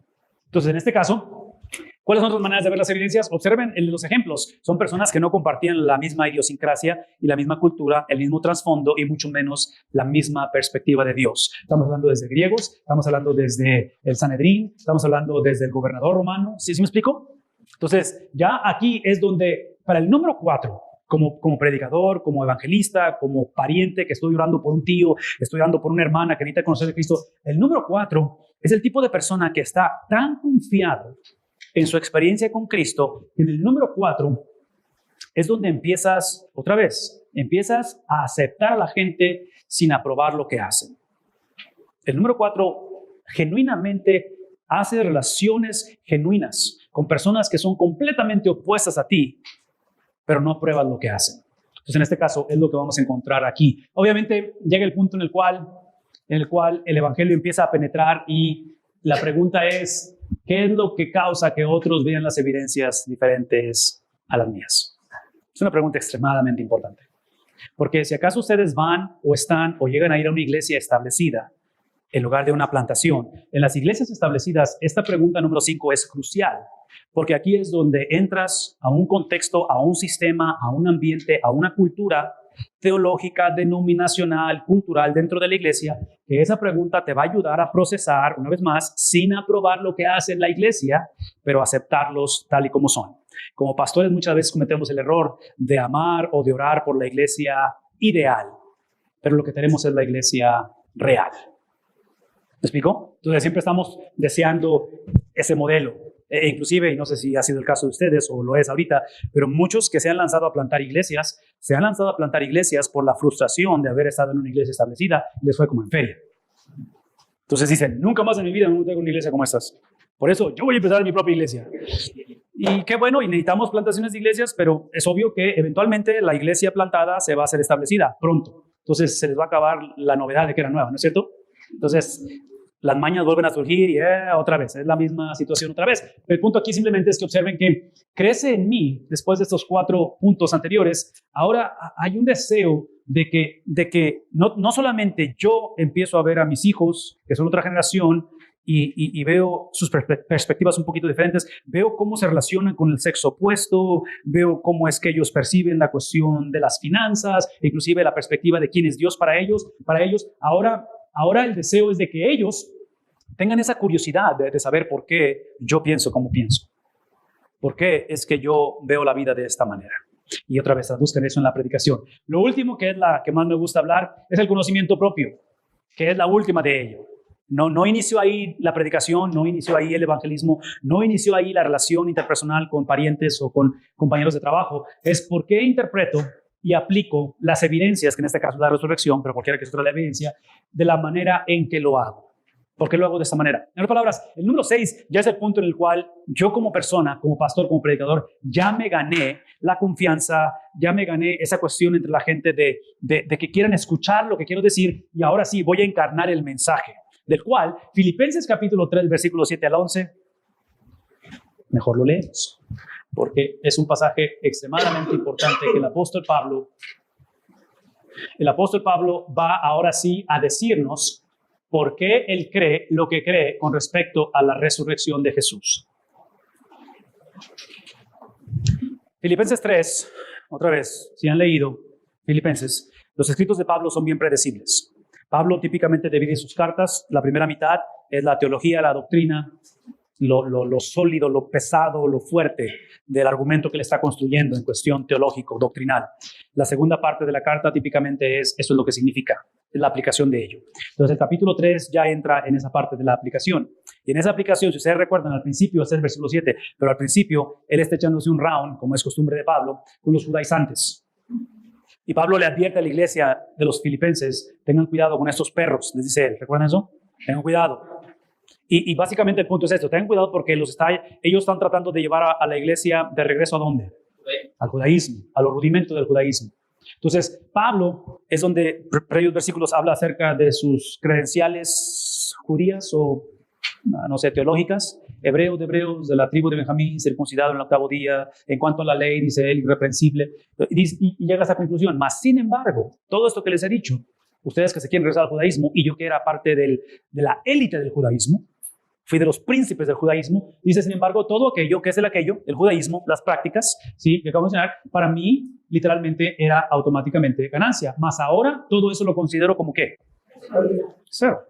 Entonces, en este caso, ¿cuáles son otras maneras de ver las evidencias? Observen los ejemplos. Son personas que no compartían la misma idiosincrasia y la misma cultura, el mismo trasfondo y mucho menos la misma perspectiva de Dios. Estamos hablando desde griegos, estamos hablando desde el Sanedrín, estamos hablando desde el gobernador romano. ¿Sí me explico? Entonces, ya aquí es donde, para el número 4, como predicador, como evangelista, como pariente que estoy orando por un tío, estoy orando por una hermana que necesita conocer a Cristo, el número 4 es el tipo de persona que está tan confiado en su experiencia con Cristo, que en el número 4 es donde empiezas a aceptar a la gente sin aprobar lo que hacen. El número 4 genuinamente hace relaciones genuinas con personas que son completamente opuestas a ti, pero no apruebas lo que hacen. Entonces, en este caso, es lo que vamos a encontrar aquí. Obviamente, llega el punto en el cual el evangelio empieza a penetrar y la pregunta es, ¿qué es lo que causa que otros vean las evidencias diferentes a las mías? Es una pregunta extremadamente importante. Porque si acaso ustedes van o están o llegan a ir a una iglesia establecida en lugar de una plantación, en las iglesias establecidas, esta pregunta número 5 es crucial. Porque aquí es donde entras a un contexto, a un sistema, a un ambiente, a una cultura teológica, denominacional, cultural dentro de la iglesia, que esa pregunta te va a ayudar a procesar, una vez más, sin aprobar lo que hace la iglesia, pero aceptarlos tal y como son. Como pastores muchas veces cometemos el error de amar o de orar por la iglesia ideal, pero lo que tenemos es la iglesia real. ¿Me explico? Entonces siempre estamos deseando ese modelo. Inclusive, y no sé si ha sido el caso de ustedes o lo es ahorita, pero muchos que se han lanzado a plantar iglesias por la frustración de haber estado en una iglesia establecida y les fue como en feria. Entonces dicen, nunca más en mi vida me tengo una iglesia como estas. Por eso yo voy a empezar mi propia iglesia. Y qué bueno, y necesitamos plantaciones de iglesias, pero es obvio que eventualmente la iglesia plantada se va a hacer establecida pronto. Entonces se les va a acabar la novedad de que era nueva, ¿no es cierto? Entonces, las mañas vuelven a surgir y otra vez, es la misma situación otra vez. El punto aquí simplemente es que observen que crece en mí, después de estos 4 puntos anteriores, ahora hay un deseo de que no solamente yo empiezo a ver a mis hijos, que son otra generación, y veo sus perspectivas un poquito diferentes, veo cómo se relacionan con el sexo opuesto, veo cómo es que ellos perciben la cuestión de las finanzas, inclusive la perspectiva de quién es Dios para ellos. Ahora el deseo es de que ellos tengan esa curiosidad de saber por qué yo pienso como pienso. ¿Por qué es que yo veo la vida de esta manera? Y otra vez, traduzcan eso en la predicación. Lo último, que es la que más me gusta hablar, es el conocimiento propio, que es la última de ello. No inició ahí la predicación, no inició ahí el evangelismo, no inició ahí la relación interpersonal con parientes o con compañeros de trabajo. Es por qué interpreto y aplico las evidencias, que en este caso es la resurrección, pero cualquiera que sea otra la evidencia, de la manera en que lo hago. ¿Por qué lo hago de esta manera? En otras palabras, el número 6 ya es el punto en el cual yo como persona, como pastor, como predicador, ya me gané la confianza, ya me gané esa cuestión entre la gente de que quieran escuchar lo que quiero decir, y ahora sí voy a encarnar el mensaje, del cual Filipenses capítulo 3, versículos 7 al 11, mejor lo leemos, porque es un pasaje extremadamente importante que el apóstol Pablo va ahora sí a decirnos por qué él cree lo que cree con respecto a la resurrección de Jesús. Filipenses 3, otra vez, si han leído Filipenses, los escritos de Pablo son bien predecibles. Pablo típicamente divide sus cartas. La primera mitad es la teología, la doctrina, lo sólido, lo pesado, lo fuerte del argumento que le está construyendo en cuestión teológico, doctrinal. La segunda parte de la carta típicamente eso es lo que significa, es la aplicación de ello. Entonces el capítulo 3 ya entra en esa parte de la aplicación. Y en esa aplicación, si ustedes recuerdan, al principio, este es el versículo 7, pero al principio él está echándose un round, como es costumbre de Pablo, con los judaizantes. Y Pablo le advierte a la iglesia de los filipenses, tengan cuidado con estos perros, les dice él. ¿Recuerdan eso? Tengan cuidado. Y básicamente el punto es esto, tengan cuidado porque ellos están tratando de llevar a la iglesia de regreso ¿a dónde? Al judaísmo, a los rudimentos del judaísmo. Entonces, Pablo es donde, previos versículos, habla acerca de sus credenciales judías o, no sé, teológicas. Hebreo de hebreos, de la tribu de Benjamín, circuncidado en el 8º día. En cuanto a la ley, dice él, irreprensible. Y llega a esa conclusión. Mas, sin embargo, todo esto que les he dicho, ustedes que se quieren regresar al judaísmo, y yo que era parte de la élite del judaísmo, fui de los príncipes del judaísmo, dice, sin embargo, todo aquello, ¿qué es el judaísmo, las prácticas, ¿sí?, que acabo de mencionar, para mí, literalmente, era automáticamente ganancia. Mas ahora, todo eso lo considero como ¿qué? Cero.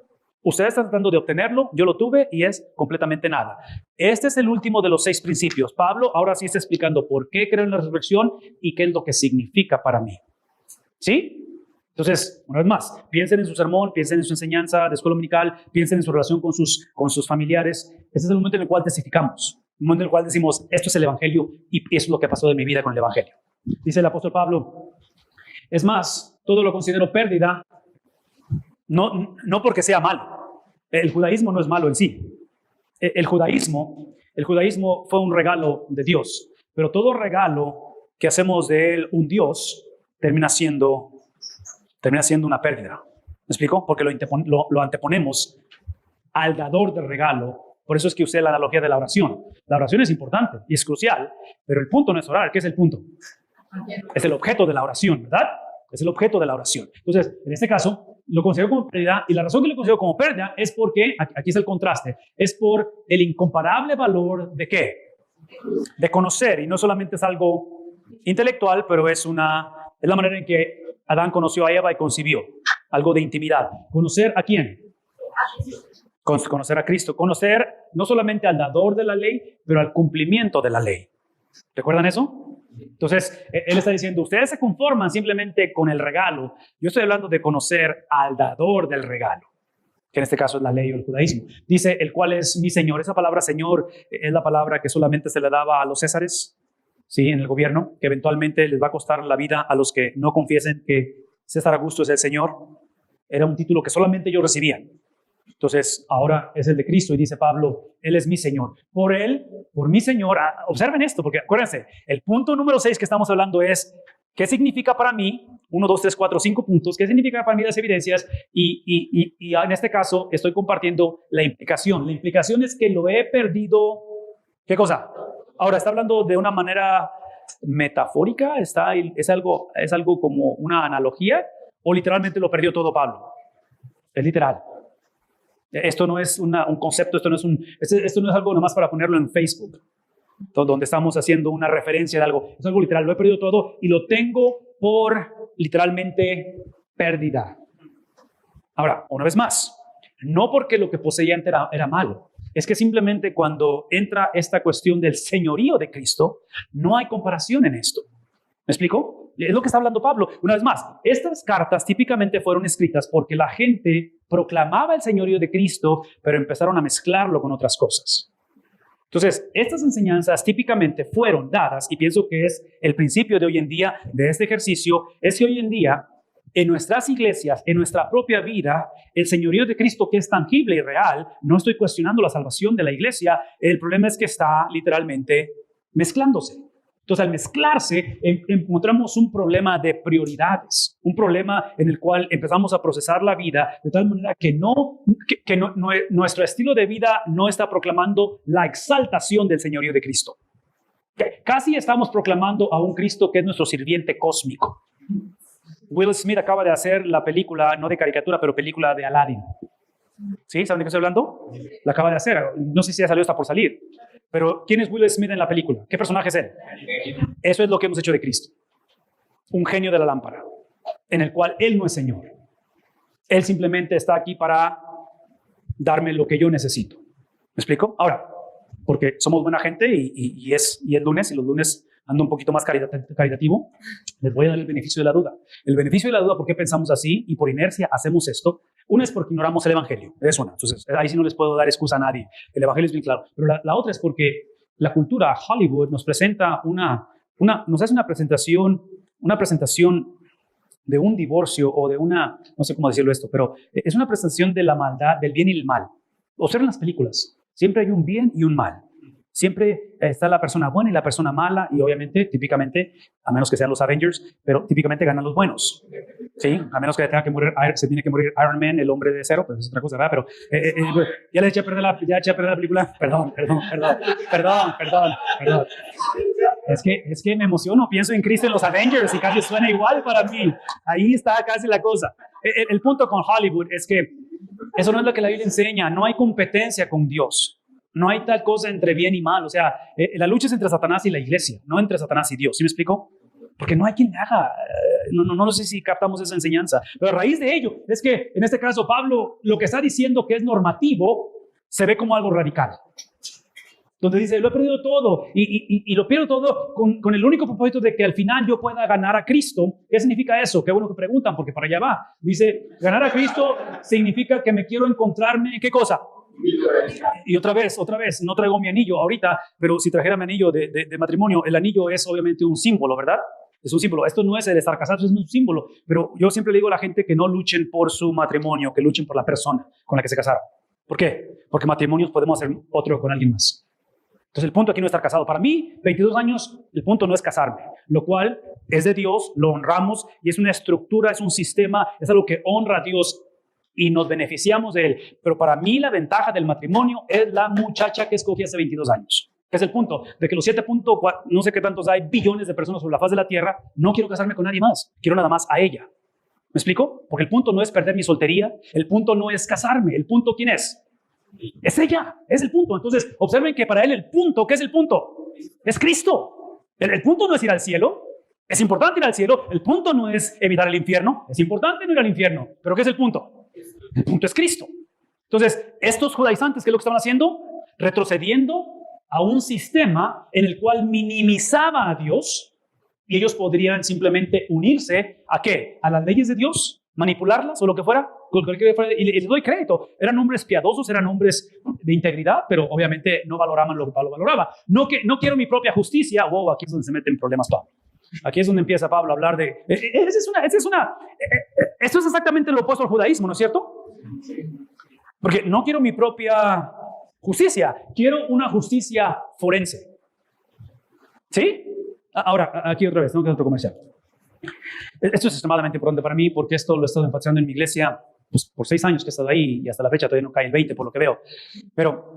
Ustedes están tratando de obtenerlo, yo lo tuve y es completamente nada. Este es el último de los 6 principios. Pablo ahora sí está explicando por qué creo en la resurrección y qué es lo que significa para mí. ¿Sí? Entonces, una vez más, piensen en su sermón, piensen en su enseñanza de escuela dominical, piensen en su relación con sus familiares. Este es el momento en el cual testificamos, el momento en el cual decimos, esto es el evangelio y eso es lo que pasó de mi vida con el evangelio. Dice el apóstol Pablo, es más, todo lo considero pérdida, no porque sea malo. El judaísmo no es malo en sí. El judaísmo fue un regalo de Dios, pero todo regalo que hacemos de él un Dios termina siendo una pérdida. ¿Me explico? Porque lo anteponemos al dador del regalo. Por eso es que usé la analogía de la oración. La oración es importante y es crucial, pero el punto no es orar. ¿Qué es el punto? Es el objeto de la oración, ¿verdad? Es el objeto de la oración. Entonces, en este caso, lo considero como pérdida, y la razón que lo considero como pérdida es porque, aquí está el contraste, es por el incomparable valor de ¿qué? De conocer, y no solamente es algo intelectual, pero es la manera en que Adán conoció a Eva y concibió, algo de intimidad. ¿Conocer a quién? Conocer a Cristo, conocer no solamente al dador de la ley, pero al cumplimiento de la ley. ¿Recuerdan eso? Entonces, él está diciendo, ustedes se conforman simplemente con el regalo. Yo estoy hablando de conocer al dador del regalo, que en este caso es la ley o el judaísmo. Dice, el cual es mi Señor. Esa palabra Señor es la palabra que solamente se le daba a los césares, ¿sí?, en el gobierno, que eventualmente les va a costar la vida a los que no confiesen que César Augusto es el Señor. Era un título que solamente ellos recibían. Entonces, ahora es el de Cristo y dice Pablo, Él es mi Señor. Por Él, por mi Señor, observen esto, porque acuérdense, el punto número 6 que estamos hablando es ¿Qué significa para mí? 1, 2, 3, 4, 5 puntos. ¿Qué significa para mí las evidencias? Y en este caso estoy compartiendo la implicación. La implicación es que lo he perdido. ¿Qué cosa? Ahora, ¿está hablando de una manera metafórica? ¿Es algo como una analogía? ¿O literalmente lo perdió todo Pablo? Es literal. Esto no es un concepto, esto no es algo nomás para ponerlo en Facebook, donde estamos haciendo una referencia de algo. Es algo literal, lo he perdido todo y lo tengo por literalmente pérdida. Ahora, una vez más, no porque lo que poseía antes era malo, es que simplemente cuando entra esta cuestión del señorío de Cristo, no hay comparación en esto. ¿Me explico? Es lo que está hablando Pablo. Una vez más, estas cartas típicamente fueron escritas porque la gente proclamaba el señorío de Cristo, pero empezaron a mezclarlo con otras cosas. Entonces, estas enseñanzas típicamente fueron dadas, y pienso que es el principio de hoy en día de este ejercicio, es que hoy en día, en nuestras iglesias, en nuestra propia vida, el señorío de Cristo, que es tangible y real, no estoy cuestionando la salvación de la iglesia, el problema es que está literalmente mezclándose. Entonces, al mezclarse, encontramos un problema de prioridades, un problema en el cual empezamos a procesar la vida de tal manera que nuestro estilo de vida no está proclamando la exaltación del señorío de Cristo. Casi estamos proclamando a un Cristo que es nuestro sirviente cósmico. Will Smith acaba de hacer la película, no de caricatura, pero película de Aladdin. ¿Sí? ¿Saben de qué estoy hablando? La acaba de hacer. No sé si ya salió, está por salir. Pero, ¿quién es Will Smith en la película? ¿Qué personaje es él? Eso es lo que hemos hecho de Cristo. Un genio de la lámpara, en el cual Él no es Señor. Él simplemente está aquí para darme lo que yo necesito. ¿Me explico? Ahora, porque somos buena gente y es lunes, y los lunes ando un poquito más caritativo, les voy a dar el beneficio de la duda. El beneficio de la duda, ¿por qué pensamos así? Y por inercia hacemos esto. Una es porque ignoramos el evangelio, es una. Entonces, ahí sí no les puedo dar excusa a nadie. El evangelio es bien claro. Pero la otra es porque la cultura Hollywood nos presenta nos hace una presentación de un divorcio o de no sé cómo decirlo esto, pero es una presentación de la maldad, del bien y el mal. Observen las películas. Siempre hay un bien y un mal. Siempre está la persona buena y la persona mala, y obviamente, típicamente, a menos que sean los Avengers, pero típicamente ganan los buenos. Sí, a menos que se tiene que morir Iron Man, el hombre de acero, pues es otra cosa, ¿verdad? Pero ya le eché a perder la película. Perdón. Es que me emociono, pienso en Cristo en los Avengers y casi suena igual para mí. Ahí está casi la cosa. El punto con Hollywood es que eso no es lo que la Biblia enseña. No hay competencia con Dios. No hay tal cosa entre bien y mal. O sea, la lucha es entre Satanás y la iglesia, no entre Satanás y Dios. ¿Sí me explico? Porque no hay quien le haga. No sé si captamos esa enseñanza. Pero a raíz de ello, es que en este caso Pablo lo que está diciendo que es normativo se ve como algo radical. Donde dice, lo he perdido todo y lo pierdo todo con el único propósito de que al final yo pueda ganar a Cristo. ¿Qué significa eso? Qué bueno que preguntan, porque para allá va. Dice, ganar a Cristo significa que me quiero encontrarme, ¿qué cosa? Y otra vez, no traigo mi anillo ahorita, pero si trajera mi anillo de matrimonio, el anillo es obviamente un símbolo, ¿verdad? Es un símbolo. Esto no es el estar casados, es un símbolo. Pero yo siempre le digo a la gente que no luchen por su matrimonio, que luchen por la persona con la que se casaron. ¿Por qué? Porque matrimonios podemos hacer otro con alguien más. Entonces el punto aquí no es estar casado. Para mí, 22 años, el punto no es casarme, lo cual es de Dios, lo honramos y es una estructura, es un sistema, es algo que honra a Dios y nos beneficiamos de él. Pero para mí la ventaja del matrimonio es la muchacha que escogí hace 22 años. Que es el punto de que los 7.4, no sé qué tantos hay, billones de personas sobre la faz de la tierra, no quiero casarme con nadie más, quiero nada más a ella. ¿Me explico? Porque el punto no es perder mi soltería, el punto no es casarme, el punto ¿quién es? Es ella, es el punto. Entonces observen que para él el punto, ¿qué es el punto? Es Cristo. El punto no es ir al cielo. Es importante ir al cielo. El punto no es evitar el infierno. Es importante no ir al infierno. ¿Pero qué es el punto? El punto es Cristo. Entonces, estos judaizantes, ¿qué es lo que estaban haciendo? Retrocediendo a un sistema en el cual minimizaba a Dios y ellos podrían simplemente unirse ¿a qué? A las leyes de Dios, manipularlas o lo que fuera. Y les doy crédito. Eran hombres piadosos, eran hombres de integridad, pero obviamente no valoraban lo que Pablo valoraba. No quiero mi propia justicia. Wow, aquí es donde se meten problemas Pablo. Aquí es donde empieza Pablo a hablar de... Esto es exactamente lo opuesto al judaísmo, ¿no es cierto? Porque no quiero mi propia justicia, quiero una justicia forense. ¿Sí? Ahora, aquí otra vez, tengo que hacer otro comercial. Esto es extremadamente importante para mí porque esto lo he estado enfatizando en mi iglesia pues, por 6 años que he estado ahí y hasta la fecha todavía no cae el 20 por lo que veo. Pero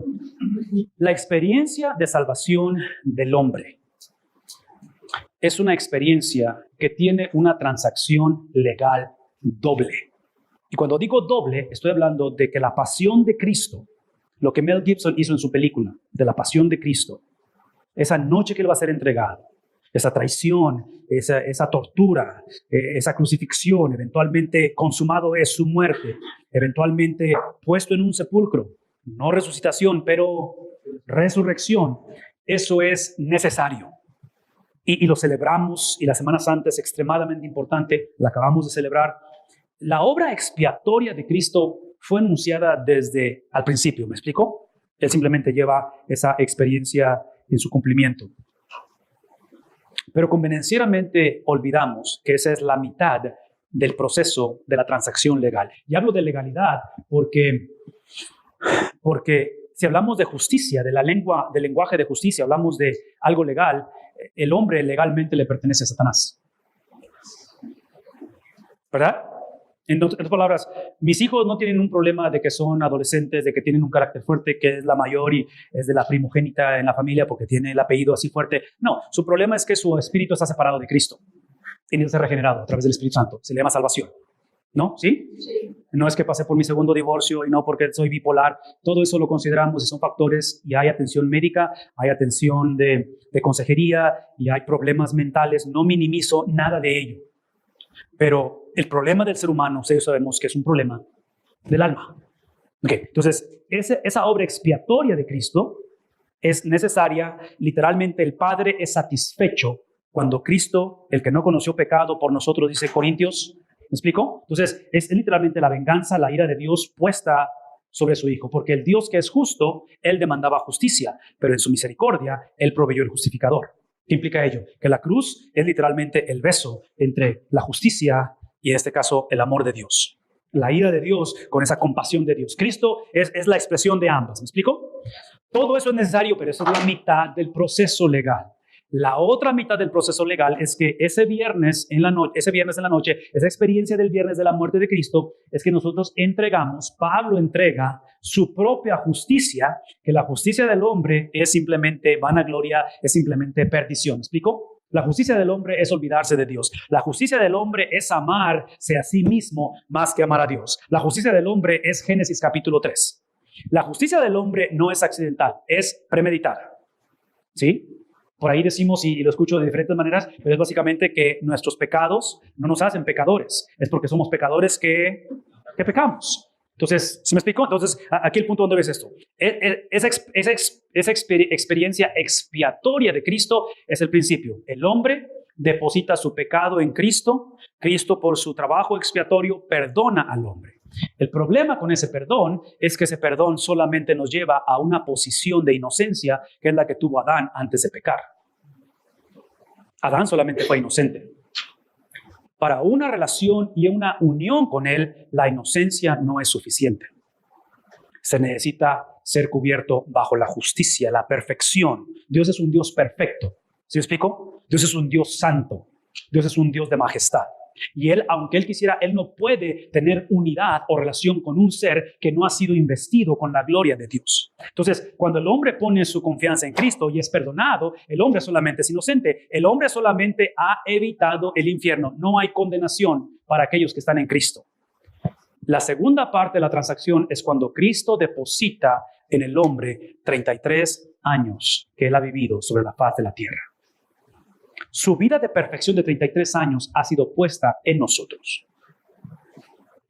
la experiencia de salvación del hombre es una experiencia que tiene una transacción legal doble. Y cuando digo doble, estoy hablando de que la pasión de Cristo, lo que Mel Gibson hizo en su película, de la pasión de Cristo, esa noche que él va a ser entregado, esa traición, esa tortura, esa crucifixión, eventualmente consumado es su muerte, eventualmente puesto en un sepulcro, no resucitación, pero resurrección, eso es necesario. Y lo celebramos, y la Semana Santa es extremadamente importante, la acabamos de celebrar. La obra expiatoria de Cristo fue anunciada desde al principio, ¿me explico? Él simplemente lleva esa experiencia en su cumplimiento. Pero convenencieramente olvidamos que esa es la mitad del proceso de la transacción legal. Y hablo de legalidad porque si hablamos de justicia, del lenguaje de justicia, hablamos de algo legal, el hombre legalmente le pertenece a Satanás. ¿Verdad? En otras palabras, mis hijos no tienen un problema de que son adolescentes, de que tienen un carácter fuerte, que es la mayor y es de la primogénita en la familia porque tiene el apellido así fuerte. No, su problema es que su espíritu está separado de Cristo y necesita ser regenerado a través del Espíritu Santo. Se le llama salvación. ¿No? ¿Sí? Sí. No es que pasé por mi segundo divorcio y no porque soy bipolar. Todo eso lo consideramos y son factores y hay atención médica, hay atención de consejería y hay problemas mentales. No minimizo nada de ello. Pero el problema del ser humano, ustedes sabemos que es un problema del alma. Okay. Entonces, esa obra expiatoria de Cristo es necesaria. Literalmente, el Padre es satisfecho cuando Cristo, el que no conoció pecado por nosotros, dice Corintios. ¿Me explico? Entonces, es literalmente la venganza, la ira de Dios puesta sobre su Hijo. Porque el Dios que es justo, Él demandaba justicia, pero en su misericordia, Él proveyó el justificador. ¿Qué implica ello? Que la cruz es literalmente el beso entre la justicia y en este caso el amor de Dios. La ira de Dios con esa compasión de Dios. Cristo es la expresión de ambas. ¿Me explico? Todo eso es necesario, pero eso es la mitad del proceso legal. La otra mitad del proceso legal es que ese viernes en la noche, esa experiencia del viernes de la muerte de Cristo, es que nosotros Pablo entrega su propia justicia, que la justicia del hombre es simplemente vanagloria, es simplemente perdición. ¿Me explico? La justicia del hombre es olvidarse de Dios. La justicia del hombre es amarse a sí mismo más que amar a Dios. La justicia del hombre es Génesis capítulo 3. La justicia del hombre no es accidental, es premeditada. ¿Sí? Por ahí decimos, y lo escucho de diferentes maneras, pero es básicamente que nuestros pecados no nos hacen pecadores. Es porque somos pecadores que pecamos. Entonces, ¿se me explicó? Entonces, aquí el punto donde ves esto. Esa experiencia expiatoria de Cristo es el principio. El hombre deposita su pecado en Cristo. Cristo, por su trabajo expiatorio, perdona al hombre. El problema con ese perdón es que ese perdón solamente nos lleva a una posición de inocencia que es la que tuvo Adán antes de pecar. Adán solamente fue inocente. Para una relación y una unión con Él, la inocencia no es suficiente. Se necesita ser cubierto bajo la justicia, la perfección. Dios es un Dios perfecto. ¿Sí me explico? Dios es un Dios santo. Dios es un Dios de majestad. Y Él, aunque Él quisiera, Él no puede tener unidad o relación con un ser que no ha sido investido con la gloria de Dios. Entonces, cuando el hombre pone su confianza en Cristo y es perdonado, el hombre solamente es inocente. El hombre solamente ha evitado el infierno. No hay condenación para aquellos que están en Cristo. La segunda parte de la transacción es cuando Cristo deposita en el hombre 33 años que Él ha vivido sobre la faz de la tierra. Su vida de perfección de 33 años ha sido puesta en nosotros.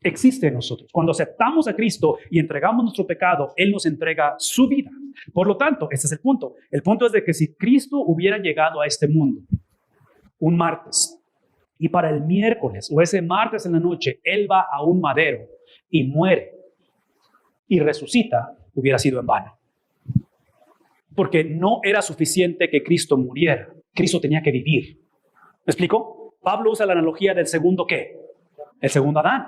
Existe en nosotros. Cuando aceptamos a Cristo y entregamos nuestro pecado, Él nos entrega su vida. Por lo tanto, este es el punto. El punto es de que si Cristo hubiera llegado a este mundo un martes y para el miércoles o ese martes en la noche, Él va a un madero y muere y resucita, hubiera sido en vano. Porque no era suficiente que Cristo muriera. Cristo tenía que vivir. ¿Me explico? Pablo usa la analogía del segundo ¿qué? El segundo Adán.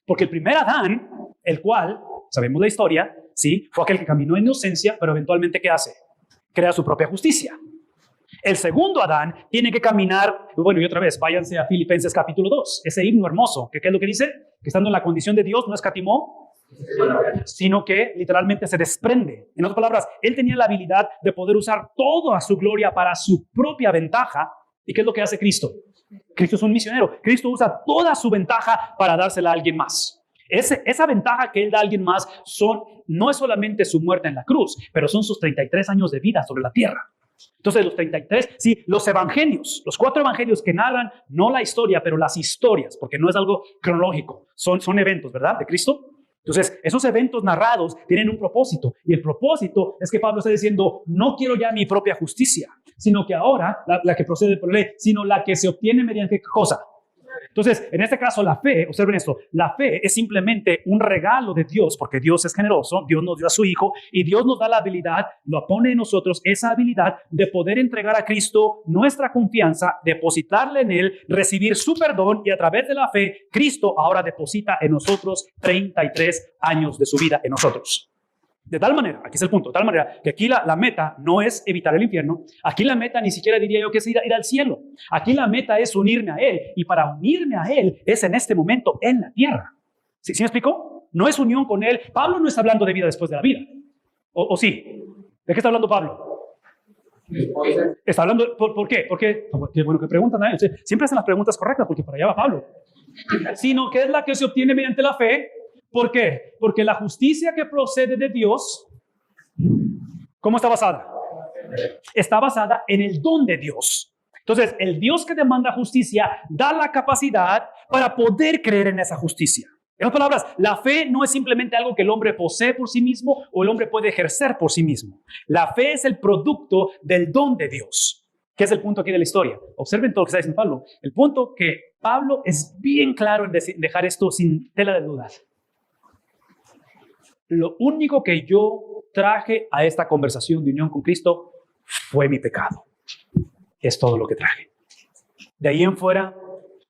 Porque el primer Adán, el cual, sabemos la historia, ¿sí? Fue aquel que caminó en inocencia, pero eventualmente ¿qué hace? Crea su propia justicia. El segundo Adán tiene que caminar, bueno, y otra vez, váyanse a Filipenses capítulo 2, ese himno hermoso, que ¿qué es lo que dice? Que estando en la condición de Dios no escatimó, sino que literalmente se desprende. En otras palabras, él tenía la habilidad de poder usar toda su gloria para su propia ventaja. ¿Y qué es lo que hace Cristo? Cristo es un misionero. Cristo usa toda su ventaja para dársela a alguien más. Esa ventaja que él da a alguien más no es solamente su muerte en la cruz, pero son sus 33 años de vida sobre la tierra. Entonces los 33, sí, los evangelios, los 4 evangelios que narran no la historia, pero las historias, porque no es algo cronológico, son eventos, ¿verdad? De Cristo. Entonces, esos eventos narrados tienen un propósito, y el propósito es que Pablo está diciendo, no quiero ya mi propia justicia, sino que ahora, la que procede por ley, sino la que se obtiene mediante ¿qué cosa? Entonces, en este caso, la fe, observen esto, la fe es simplemente un regalo de Dios, porque Dios es generoso, Dios nos dio a su Hijo, y Dios nos da la habilidad, lo pone en nosotros esa habilidad de poder entregar a Cristo nuestra confianza, depositarle en Él, recibir su perdón, y a través de la fe, Cristo ahora deposita en nosotros 33 años de su vida en nosotros. De tal manera, aquí es el punto, de tal manera que aquí la meta no es evitar el infierno, aquí la meta ni siquiera diría yo que es ir al cielo, aquí la meta es unirme a Él, y para unirme a Él es en este momento en la tierra. ¿Sí me explicó? No es unión con Él. Pablo no está hablando de vida después de la vida, ¿o sí? ¿De qué está hablando Pablo? Está hablando, ¿por qué? Porque, qué bueno que preguntan, ¿eh? Siempre hacen las preguntas correctas, porque para allá va Pablo. Sino que es la que se obtiene mediante la fe. ¿Por qué? Porque la justicia que procede de Dios, ¿cómo está basada? Está basada en el don de Dios. Entonces, el Dios que demanda justicia da la capacidad para poder creer en esa justicia. En otras palabras, la fe no es simplemente algo que el hombre posee por sí mismo o el hombre puede ejercer por sí mismo. La fe es el producto del don de Dios. ¿Qué es el punto aquí de la historia? Observen todo lo que está diciendo Pablo. El punto que Pablo es bien claro en dejar esto sin tela de dudas. Lo único que yo traje a esta conversación de unión con Cristo fue mi pecado. Es todo lo que traje. De ahí en fuera,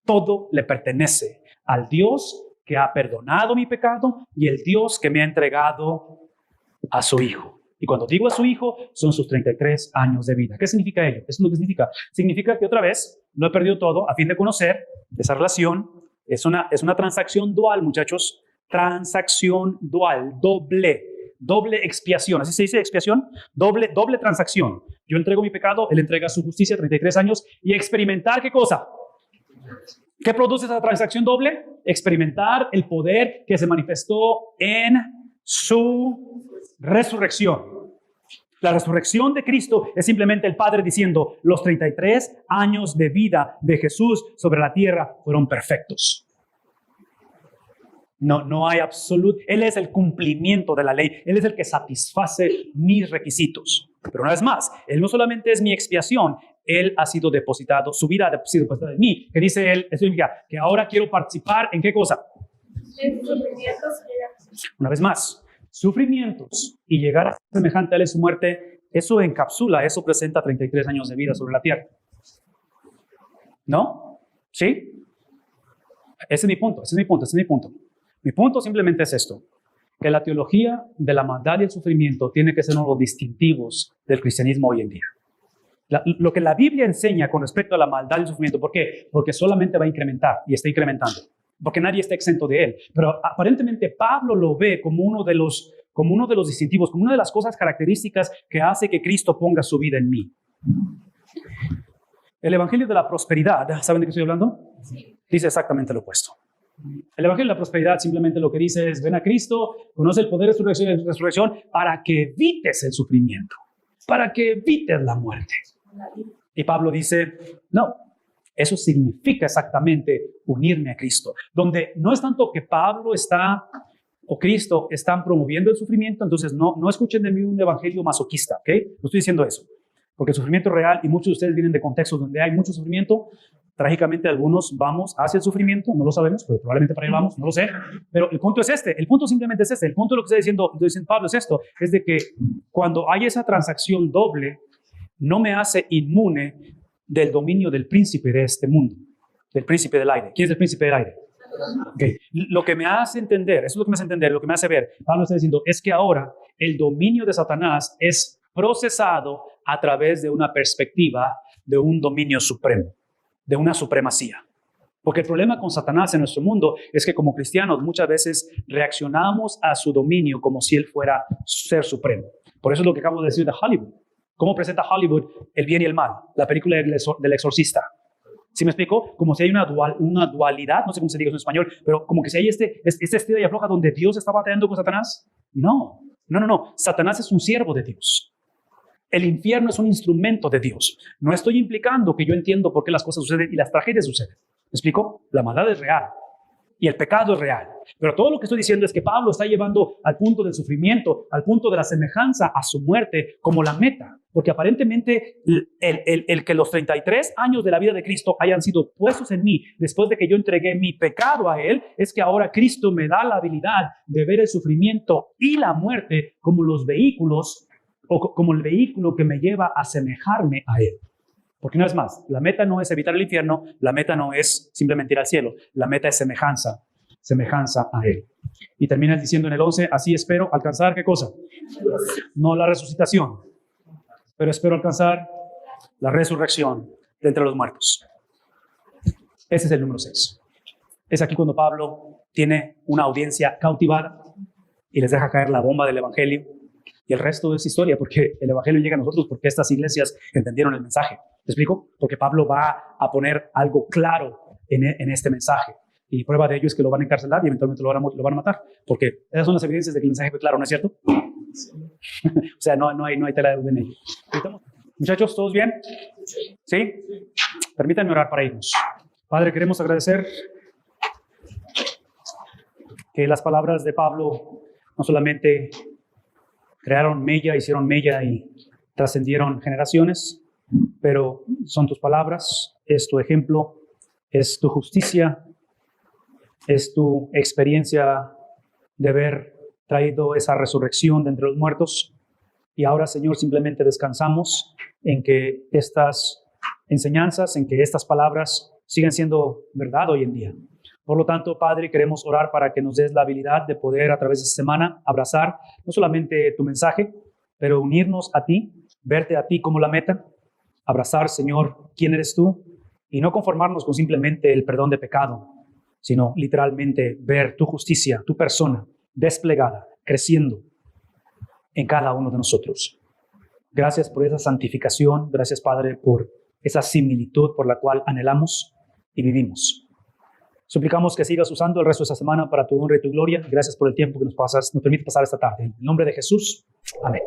todo le pertenece al Dios que ha perdonado mi pecado y el Dios que me ha entregado a su Hijo. Y cuando digo a su Hijo, son sus 33 años de vida. ¿Qué significa ello? Eso es lo que significa. Significa que otra vez no he perdido todo a fin de conocer esa relación. Es una transacción dual, muchachos. Transacción dual, doble expiación. ¿Así se dice expiación? Doble transacción. Yo entrego mi pecado, Él entrega su justicia, 33 años, y experimentar ¿qué cosa? ¿Qué produce esa transacción doble? Experimentar el poder que se manifestó en su resurrección. La resurrección de Cristo es simplemente el Padre diciendo, los 33 años de vida de Jesús sobre la tierra fueron perfectos. No hay absoluto. Él es el cumplimiento de la ley. Él es el que satisface mis requisitos. Pero una vez más, Él no solamente es mi expiación, Él ha sido depositado, su vida ha sido depositada en mí. Que dice Él, eso significa que ahora quiero participar ¿en qué cosa? En sufrimientos. Una vez más, sufrimientos y llegar a ser semejante a Él en su muerte, eso encapsula, eso presenta 33 años de vida sobre la tierra. ¿No? ¿Sí? Ese es mi punto. Mi punto simplemente es esto, que la teología de la maldad y el sufrimiento tiene que ser uno de los distintivos del cristianismo hoy en día. Lo que la Biblia enseña con respecto a la maldad y el sufrimiento, ¿por qué? Porque solamente va a incrementar y está incrementando, porque nadie está exento de él. Pero aparentemente Pablo lo ve como uno de los distintivos, como una de las cosas características que hace que Cristo ponga su vida en mí. El Evangelio de la Prosperidad, ¿saben de qué estoy hablando? Dice exactamente lo opuesto. El Evangelio de la Prosperidad simplemente lo que dice es, ven a Cristo, conoce el poder de su resurrección para que evites el sufrimiento, para que evites la muerte. Y Pablo dice, no, eso significa exactamente unirme a Cristo, donde no es tanto que Pablo o Cristo están promoviendo el sufrimiento, entonces no escuchen de mí un evangelio masoquista, ¿ok? No estoy diciendo eso, porque el sufrimiento es real y muchos de ustedes vienen de contextos donde hay mucho sufrimiento. Trágicamente algunos vamos hacia el sufrimiento, no lo sabemos, pero probablemente para allá vamos, no lo sé. Pero el punto es el punto simplemente es el punto de lo que está diciendo Pablo es esto, es de que cuando hay esa transacción doble, no me hace inmune del dominio del príncipe de este mundo, del príncipe del aire. ¿Quién es el príncipe del aire? Okay. Lo que me hace entender, eso es lo que me hace entender, lo que me hace ver, Pablo está diciendo, es que ahora el dominio de Satanás es procesado, a través de una perspectiva de un dominio supremo, de una supremacía. Porque el problema con Satanás en nuestro mundo es que como cristianos muchas veces reaccionamos a su dominio como si él fuera ser supremo. Por eso es lo que acabo de decir de Hollywood. ¿Cómo presenta Hollywood el bien y el mal? La película del exorcista. ¿Sí me explico? Como si hay una dualidad, no sé cómo se diga en español, pero como que si hay este estira y afloja donde Dios está batallando con Satanás. No. Satanás es un siervo de Dios. El infierno es un instrumento de Dios. No estoy implicando que yo entiendo por qué las cosas suceden y las tragedias suceden. ¿Me explico? La maldad es real y el pecado es real. Pero todo lo que estoy diciendo es que Pablo está llevando al punto del sufrimiento, al punto de la semejanza a su muerte como la meta. Porque aparentemente el que los 33 años de la vida de Cristo hayan sido puestos en mí después de que yo entregué mi pecado a Él, es que ahora Cristo me da la habilidad de ver el sufrimiento y la muerte como los vehículos o como el vehículo que me lleva a asemejarme a Él. Porque una vez más, la meta no es evitar el infierno, la meta no es simplemente ir al cielo, la meta es semejanza a Él. Y termina diciendo en el 11, así espero alcanzar, ¿qué cosa? No la resucitación, pero espero alcanzar la resurrección de entre los muertos. Ese es el número 6. Es aquí cuando Pablo tiene una audiencia cautivada y les deja caer la bomba del evangelio. Y el resto es historia, porque el evangelio llega a nosotros porque estas iglesias entendieron el mensaje. ¿Te explico? Porque Pablo va a poner algo claro en este mensaje. Y prueba de ello es que lo van a encarcelar y eventualmente lo van a matar. Porque esas son las evidencias de que el mensaje fue claro, ¿no es cierto? O sea, no hay tela de duda en ello. Muchachos, ¿todos bien? ¿Sí? Permítanme orar para irnos. Padre, queremos agradecer que las palabras de Pablo no solamente crearon mella, hicieron mella y trascendieron generaciones, pero son tus palabras, es tu ejemplo, es tu justicia, es tu experiencia de haber traído esa resurrección de entre los muertos. Y ahora, Señor, simplemente descansamos en que estas enseñanzas, en que estas palabras siguen siendo verdad hoy en día. Por lo tanto, Padre, queremos orar para que nos des la habilidad de poder a través de esta semana abrazar no solamente tu mensaje, pero unirnos a ti, verte a ti como la meta, abrazar, Señor, quién eres tú y no conformarnos con simplemente el perdón de pecado, sino literalmente ver tu justicia, tu persona desplegada, creciendo en cada uno de nosotros. Gracias por esa santificación, gracias, Padre, por esa similitud por la cual anhelamos y vivimos. Suplicamos que sigas usando el resto de esta semana para tu honra y tu gloria. Gracias por el tiempo que nos permite pasar esta tarde. En el nombre de Jesús. Amén.